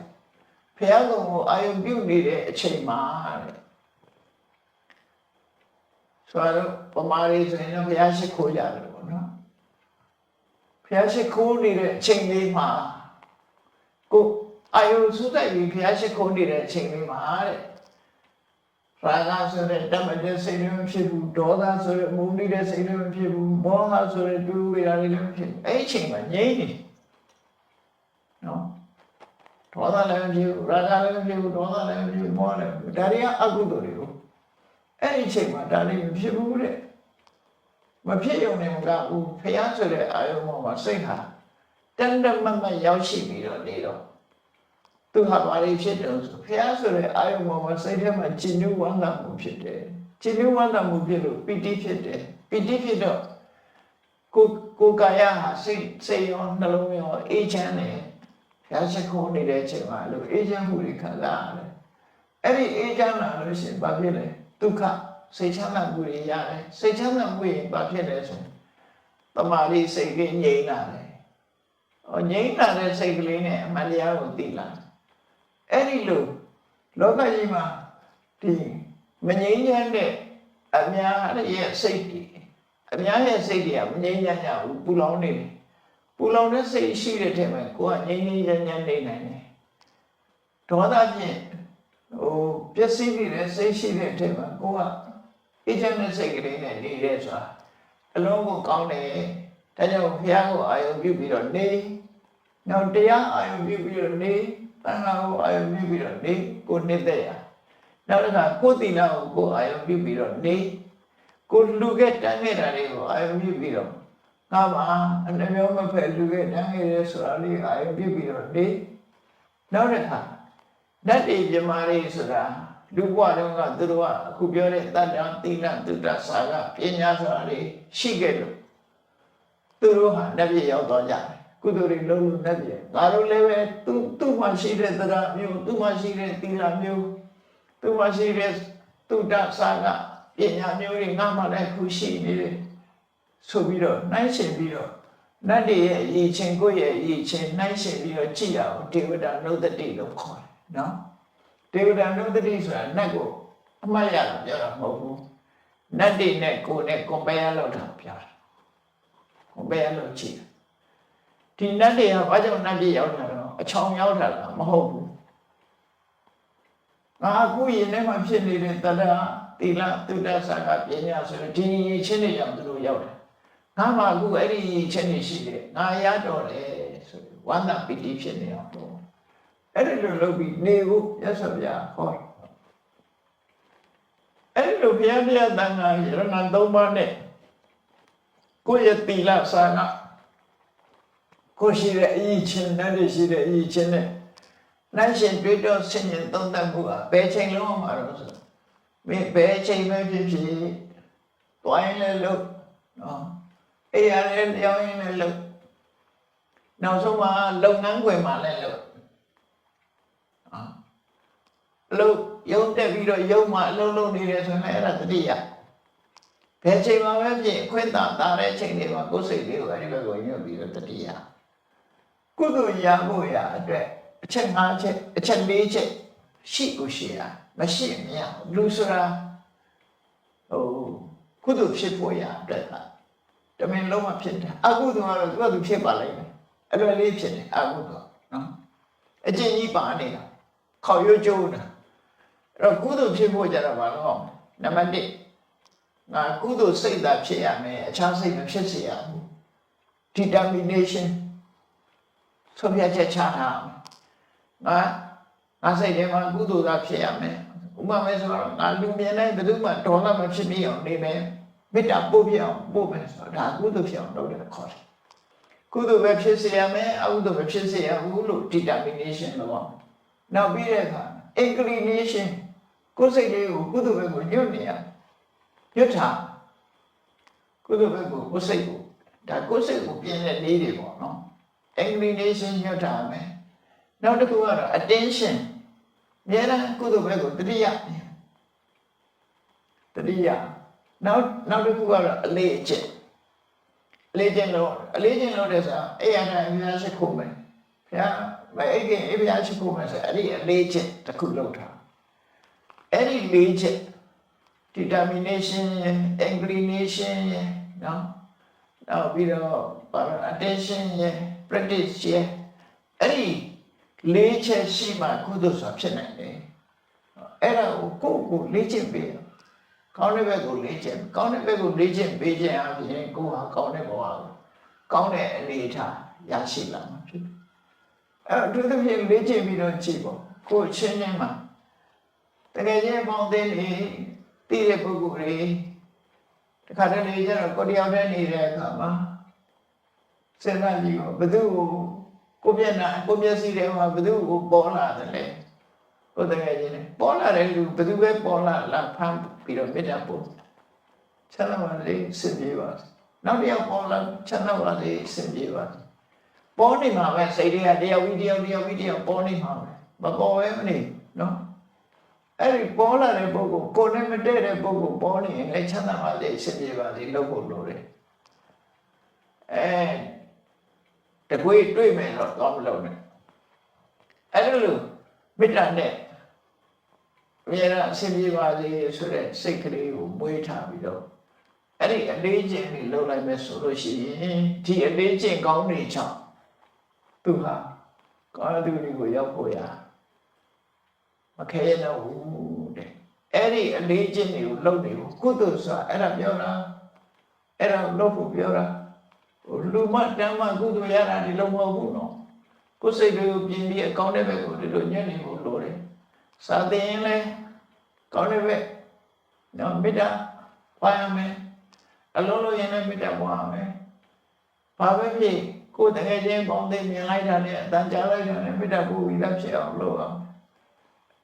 A: ဘုရားကုံကိုအာရုံပြုနေတဲ့အချိန်မှာတဲ့ဆိုတော့ပမာရီဆိုရင်ဘုရားရှိခိုးကြတယ်ပေါ့နော်ဘုရားရှိခိုးနေတဲ့အချိန်လေးမှာကိုအာယုစုတိုက်ပြီးဘုရားရှိခိုးနေတဲ့အချိန်လေးမှာတဲ့ရာဂဆိုတဲ့တမတဲ့စိတ်တွေမဖြစ်ဘူးဒေါသဆိုတဲ့မုန်းနေတဲ့စိတ်တွေမဖြစ်ဘူးမောဟဆိုတဲ့တူဝေဒာတွေလည်းမဖြစ်ဘူးအဲ့ဒီအချိန်မှာငြိမ့်နေနော်ဒေါသလည်းမဖြစ်ဘူးရာဂလည်းမဖြစ်ဘူးဒေါသလည်းမဖြစ်ဘူးမောဟလည်းမဖြစ်ဘူးဒါတွေကအကုသိုလ်တွေကိုအဲ့ဒီအချိန်မှာဒါလေးမဖြစ်ဘူးတဲ့မဖြစ်ရုံနဲ့မကဘူးဖျားဆိုတဲ့အာယုံပေါ်မှာစိတ်ဟာတန်တမတ်မတ်ရောက်ရှိပြီးတော့နေတော့သူဟာဘာလေးဖြစ်တယ်ဆိုဖျားဆိုတဲ့အာယုံပေါ်မှာစိတ်ထဲမှာကျဉ်းညူဝမ်းသာမှုဖြစ်တယ်ကျဉ်းညူဝမ်းသာမှုဖြစ်လို့ပီတိဖြစ်တယ်ပီတိဖြစ်တော့ကိုယ်ကာယဟာစိတ်ရောနှလုံးရောအေးချမ်းတယ်ဖျားရှိခိုးနေတဲ့အချိန်မှာလို့အေးချမ်းမှုတွေခံစားရတယ်အဲ့ဒီအေးချမ်းလာလို့ရှိရင်ဘာဖြစ်လဲဒုက္ခစိတ်ချမ်းသာမှုတွေရတယ်စိတ်ချမ်းသာမှုရင်ဘာဖြစ်လဲဆိုတမာရီစိတ်ကငြိမ်းလာတယ်ငြိမ်းလာတဲ့စိတ်ကလေးနဲ့အမှန်တရားကိုသိလာအဲ့ဒီလိုလောကကြီးမှာဒီမငြိမ်းချမ်းတဲ့အများရဲ့စိတ်တွေအများရဲ့စိတ်တွေကမငြိမ်းချမ်းကြဘူးပူလောင်နေတယ်ပူလောင်တဲ့စိတ်ရှိတဲ့ထဲမှာကိုယ်ကငြိမ်းငြိမ်းချမ်းချမ်းနေနိုင်တယ်ဒေါသဖြင့်ပျက်စီးနေတဲ့စိတ်ရှိတဲ့အထဲမှာကိုယ်ကအေးချမ်းတဲ့စိတ်ကလေးနဲ့နေတဲ့ဆိုတာအလုံးကိုကောင်းတယ်ဒါကြောင့်ဘုရားကိုအာရုံပြုပြီးတော့နေနောက်တရားအာရုံပြုပြီးတော့နေသံဃာကိုအာရုံပြုပြီးတော့နေကိုနေတဲ့ရနောက်တစ်ခါကိုယ်သီလကိုကိုယ်အာရုံပြုပြီးတော့နေကိုလူခဲ့တန်းခဲ့တာတွေကိုအာရုံပြုပြီးတော့ငါပါအနှမျိုးမဖက်လူခဲ့တန်းခဲ့ရဲဆိုတာလေးအာရုံပြုပြီးတော့နေနောက်တစ်ခါဓာတ်တွေပြမာတွေဆိုတာလူဘဝတုန်းကသူတို့ကအခုပြောတဲ့တတ္တသီလသုတ္တစာကပညာဆိုတာတွေရှိခဲ့လို့သူတို့ဟာနတ်ပြည်ရောက်သွားကြတယ်ကုသိုလ်တွေလုံးလုံးနတ်ပြည်ငါတို့လည်းပဲသူ့မှာရှိတဲ့တရားမျိုးသူ့မှာရှိတဲ့သီလမျိုးသူ့မှာရှိတဲ့သုတ္တစာကပညာမျိုးတွေငါမှလည်းခုရှိနေတယ်ဆိုပြီးတော့နှိုင်းရှင်ပြီးတော့ နတ်တွေရဲ့အရေးချင်းကိုယ့်ရဲ့အရေးချင်းနှိုင်းယှဉ်ပြီးတော့ကြည့်ရအောင်ဒေဝတာနုဒတိလို့ခေါ်တယ်နော်ဒေဝတာနုဒတိဆိုတာနတ်ကိုအမှတ်ရတာပြောတာမဟုတ်ဘူးနတ်တွေနဲ့ကိုယ်နဲ့ compare လုပ်တာပြောတာ compare လုပ်ကြည့်ဒီနတ်တွေကဘာကြောင့်နတ်ပြည်ရောက်တာတော့အချောင်ရောက်တာလားမဟုတ်ဘူးငါအခုရင်ထဲမှာဖြစ်နေတဲ့တရားသီလသုဒ္ဓဆာကပညာဆိုရင်ဒီချင်းတွေကြောင့်သူတို့ရောက်တယ်ငါမှအခုအဲ့ဒီချင်းတွေရှိတယ်ငါရတော့တယ်ဆိုဝန္တာပီတိဖြစ်နေအောင်တော့အဲ့ဒီလိုလုပ်ပြီးနေဖို့ရသော်ဗျာဟောအဲ့လိုဘုရားတရားတန်ခါရဏသုံးပါးနဲ့ကိုယ့်ရဲ့သီလစာကကိုရှိတဲ့အရေးချင်းနဲ့ရှိတဲ့အရေးချင်းနဲ့နိုင်ရှင်တွေ့တော့ဆင်ញင်သုံးသပ်မှုကဘယ်ချိန်လုံးမှာတော့ဆိုမင်းဘယ်ချိန်ပဲဖြစ်ဖြစ်တွိုင်းလဲလို့နော်အေးရတယ်လျောင်းရင်လည်းလို့နောက်ဆုံးမှာလုပ်ငန်းခွင်မှာလည်းလို့လို့ရုံတက်ပြီးတော့ရုံမှာအလုံးလုံးနေတယ်ဆိုရင်အဲ့ဒါတတိယဘယ်ချိန်မှာပဲဖြစ်ခွင့်သာတဲ့ချိန်တွေမှာကိုယ်စိတ်လေးကိုအဲ့ဒီဘက်ကိုညွှတ်ပြီးတော့တတိယကုသိုလ်ရဖို့ရအတွက်အချက်၅ချက်အချက်၄ချက်ရှိကိုရှိရမရှိမရလူဆိုတာကုသိုလ်ဖြစ်ဖို့ရအတွက်တမင်လုံးဝဖြစ်တယ်အကုသိုလ်ကတော့သူကသူဖြစ်ပါလိမ့်မယ်အဲ့လိုလေးဖြစ်တယ်အကုသိုလ်နော်အကျင့်ကြီးပါနေတာခေါ်ရွကျိုးတာအဲ့တော့ကုသိုလ်ဖြစ်ဖို့ကြတော့ဘာလို့နံပါတ်1ငါကုသိုလ်စိတ်သာဖြစ်ရမယ်အခြားစိတ်မဖြစ်စေရဘူး determination ဆုံးဖြတ်ချက်ချတာငါစိတ်ထဲမှာကုသိုလ်သာဖြစ်ရမယ်ဥပမာဆိုတော့ငါလူမြင်တိုင်းဘယ်သူမှဒေါ်လာမဖြစ်မိအောင်နေမယ်မေတ္တာပို့ပြအောင်ပို့မယ်ဆိုတော့ဒါကုသိုလ်ဖြစ်အောင်လုပ်တယ်ခေါ်တယ်ကုသိုလ်ပဲဖြစ်စေရမယ်အကုသိုလ်ပဲဖြစ်စေရဘူးလို့ determination လို့ပေါ့နောက်ပြီးတဲ့အခါ inclination ကိုယ်စိတ်လေးကိုကုသိုလ်ဘက်ကိုညွတ်နေရညွတ်တာကုသိုလ်ဘက်ကိုကိုယ်စိတ်ကိုဒါကိုယ်စိတ်ကိုပြင်းတဲ့လေးတွေပေါ့နော် inclination ညွတ်တာမယ်နောက်တစ်ခုကတော့ attention အများအားကုသိုလ်ဘက်ကိုတတိယနောက်တစ်ခုကတော့အလေးအကျင့်လို့တဲ့ဆိုအဲ့ရတဲ့အများရှိခိုးမယ်ဘုရားမအဲ့ခင်အများရှိခိုးမယ်ဆိုအဲ့ဒီအလေးအကျင့်တစ်ခုလောက်ထားအဲ့ဒီလေးချက် determination inclination နော်နောက်ပြီးတော့ attention practice အဲ့ဒီလေးချက်ရှိမှကုသိုလ်ဆိုတာဖြစ်နိုင်တယ်အဲ့ဒါကိုကိုယ်လေးချက်ပေးကောင်းတဲ့ဘက်ကိုလေးချက်ကောင်းတဲ့ဘက်ကိုလေးချက်ပေးခြင်းအပြင်ကိုယ်ဟာကောင်းတဲ့ဘဝကိုကောင်းတဲ့အနေအထားရရှိလာမှာဖြစ်တယ်အဲ့တော့သူတို့ဖြင့်လေးချက်ပြီးတော့ကြည့်ပေါ့ကိုယ်ချင်းချင်းမှာတကယ်ချင်းပေါင်းသိနေတည်တဲ့ပုဂ္ဂိုလ်တွေတခါတလေကျတော့ကိုယ်တယောက်တည်းနေတဲ့အခါမှာစဉ်းစားကြည့်ပေါ့ဘယ်သူကိုမျက်နှာကိုမျက်စိထဲမှာဘယ်သူကိုပေါ်လာတယ်လဲကိုယ်တကယ်ချင်းပေါ်လာတဲ့လူဘယ်သူပဲပေါ်လာဖမ်းပြီးတော့မေတ္တာပို့ချမ်းသာပါလေစင်ပြေပါနောက်တစ်ယောက်ပေါ်လာချမ်းသာပါလေစင်ပြေပါပေါ်နေမှာပဲစိတ်တွေကတယောက်ပြီးတယောက်ပေါ်နေမှာပဲမပေါ်ပဲမနေနော်အဲ့ဒီပေါ်လာတဲ့ပုဂ္ဂိုလ်ကိုယ်နဲ့မတည့်တဲ့ပုဂ္ဂိုလ်ပေါ်နေရင်လည်းချမ်းသာပါလေစင်ပြေပါလေလို့ဖို့လိုတယ်တကွေးတွေ့မယ်တော့ကောင်းမလို့နဲ့အဲ့လိုမေတ္တာနဲ့အမြဲတမ်းအဆင်ပြေပါစေဆိုတဲ့စိတ်ကလေးကိုမွေးထားပြီးတော့အဲ့ဒီအလေးကျင့်လေးလုပ်လိုက်မယ်ဆိုလို့ရှိရင်ဒီအလေးကျင့်ကောင်းနေချောင်းသူဟာကောင်းတဲ့သူတွေကိုရောက်ဖို့ရမခဲရတော့ဘူးတဲ့အဲ့ဒီအလေးကျင့်တွေကိုလုပ်နေဖို့ကုသိုလ်ဆိုတာအဲ့ဒါပြောတာအဲ့ဒါလုပ်ဖို့ပြောတာလူမတမ်းမကုသိုလ်ရတာဒီလိုမဟုတ်ဘူးနော်ကိုယ်စိတ်တွေကိုပြင်ပြီးအကောင်းတဲ့ဘက်ကိုဒီလိုညှက်နေဖို့လိုတယ်စာသင်ရင်လည်းကောင်းတဲ့ဘက်နော်မေတ္တာပွားရမယ်အလုံးလုံးရင်လည်းမေတ္တာပွားရမယ်ဘာပဲဖြစ်ကိုယ်တကယ်ချင်းပေါင်းသိမြင်လိုက်တာနဲ့အတန်ကြားလိုက်တာနဲ့မေတ္တာပို့ပြီးသားဖြစ်အောင်လုပ်အောင်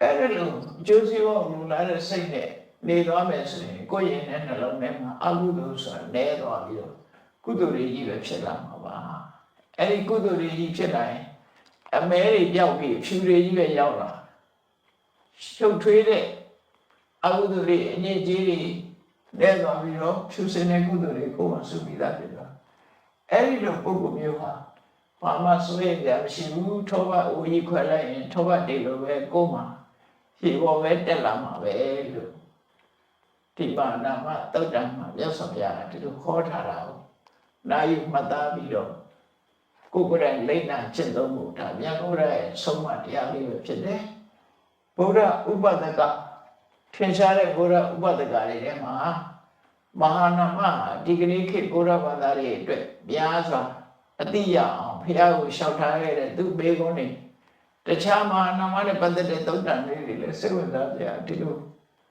A: အဲ့ဒါလိုကျိုးစီးပွားလူလာတဲ့စိတ်နဲ့နေသွားမယ်ဆိုရင်ကိုယ်ရင်နဲ့နှလုံးထဲမှာအကုသိုလ်ဆိုတာနည်းသွားပြီးတော့ကုသိုလ်တွေကြီးပဲဖြစ်လာမှာပါအဲ့ဒီကုသိုလ်တွေကြီးဖြစ်လာရင်အမဲတွေပြောက်ပြီးဖြူတွေကြီးပဲရောက်လာရှုပ်ထွေးတဲ့အကုသိုလ်တွေအငြိအကျေးတွေလဲသွားပြီးတော့ဖြူစင်တဲ့ကုသိုလ်တွေကိုယ်မှစုပြီးသားဖြစ်သွား အဲ့ဒီလိုပုဂ္ဂိုလ်မျိုးဟာဘာမှစွဲကြမရှိဘူးထောပတ်ဦးကြီးခွဲလိုက်ရင်ထောပတ်တွေလိုပဲကိုယ်မှာဖြေပေါ်ပဲတက်လာမှာပဲလို့ဒီပါဏာမသုတ်တံမှာမြတ်စွာဘုရားဒီလိုခေါ်ထားတာကိုနာယူမှတ်သားပြီးတော့ကိုယ်ကိုယ်တိုင်လိမ့်နာကျင့်သုံးမှုဒါမြတ်ဘုရားရဲ့ဆုံးမတရားလေးပဲဖြစ်တယ်ဘုရားဥပဒကထင်ရှားတဲ့ဘုရားဥပဒကတွေထဲမှာမဟာနာမဒီကနေ့ခေတ်ဘုရားဘာသာတွေအတွက်များစွာအတိရအောင်ဘုရားကိုလျှောက်ထားခဲ့တဲ့သူဘေကုန်းတွေတခြားမဟာနာမနဲ့ပတ်သက်တဲ့သုတ်တန်လေးတွေလည်းစိတ်ဝင်စားကြဒီလို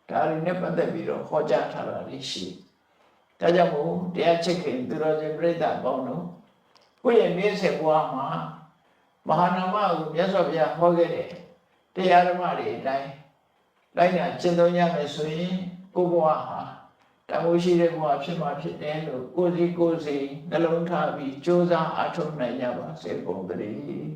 A: ဒါတွေနဲ့ပတ်သက်ပြီးတော့ဟောကြားထားတာလေးရှိဒါကြောင့်မို့တရားချစ်ခင်သူတော်စင်ပြိဿပေါင်းတို့ကိုယ့်ရဲ့နေ့စဉ်ဘဝမှာမဟာနာမကိုမြတ်စွာဘုရားဟောခဲ့တဲ့တရားဓမ္မတွေအတိုင်းလိုက်နာကျင့်သုံးရမယ်ဆိုရင်ကိုယ့်ဘဝဟာတမိုးရှိတဲ့ဘဝဖြစ်မှာဖြစ်တယ်လို့ကိုယ်စီနှလုံးထားပြီးကြိုးစားအားထုတ်နိုင်ကြပါစေကုန်သတည်း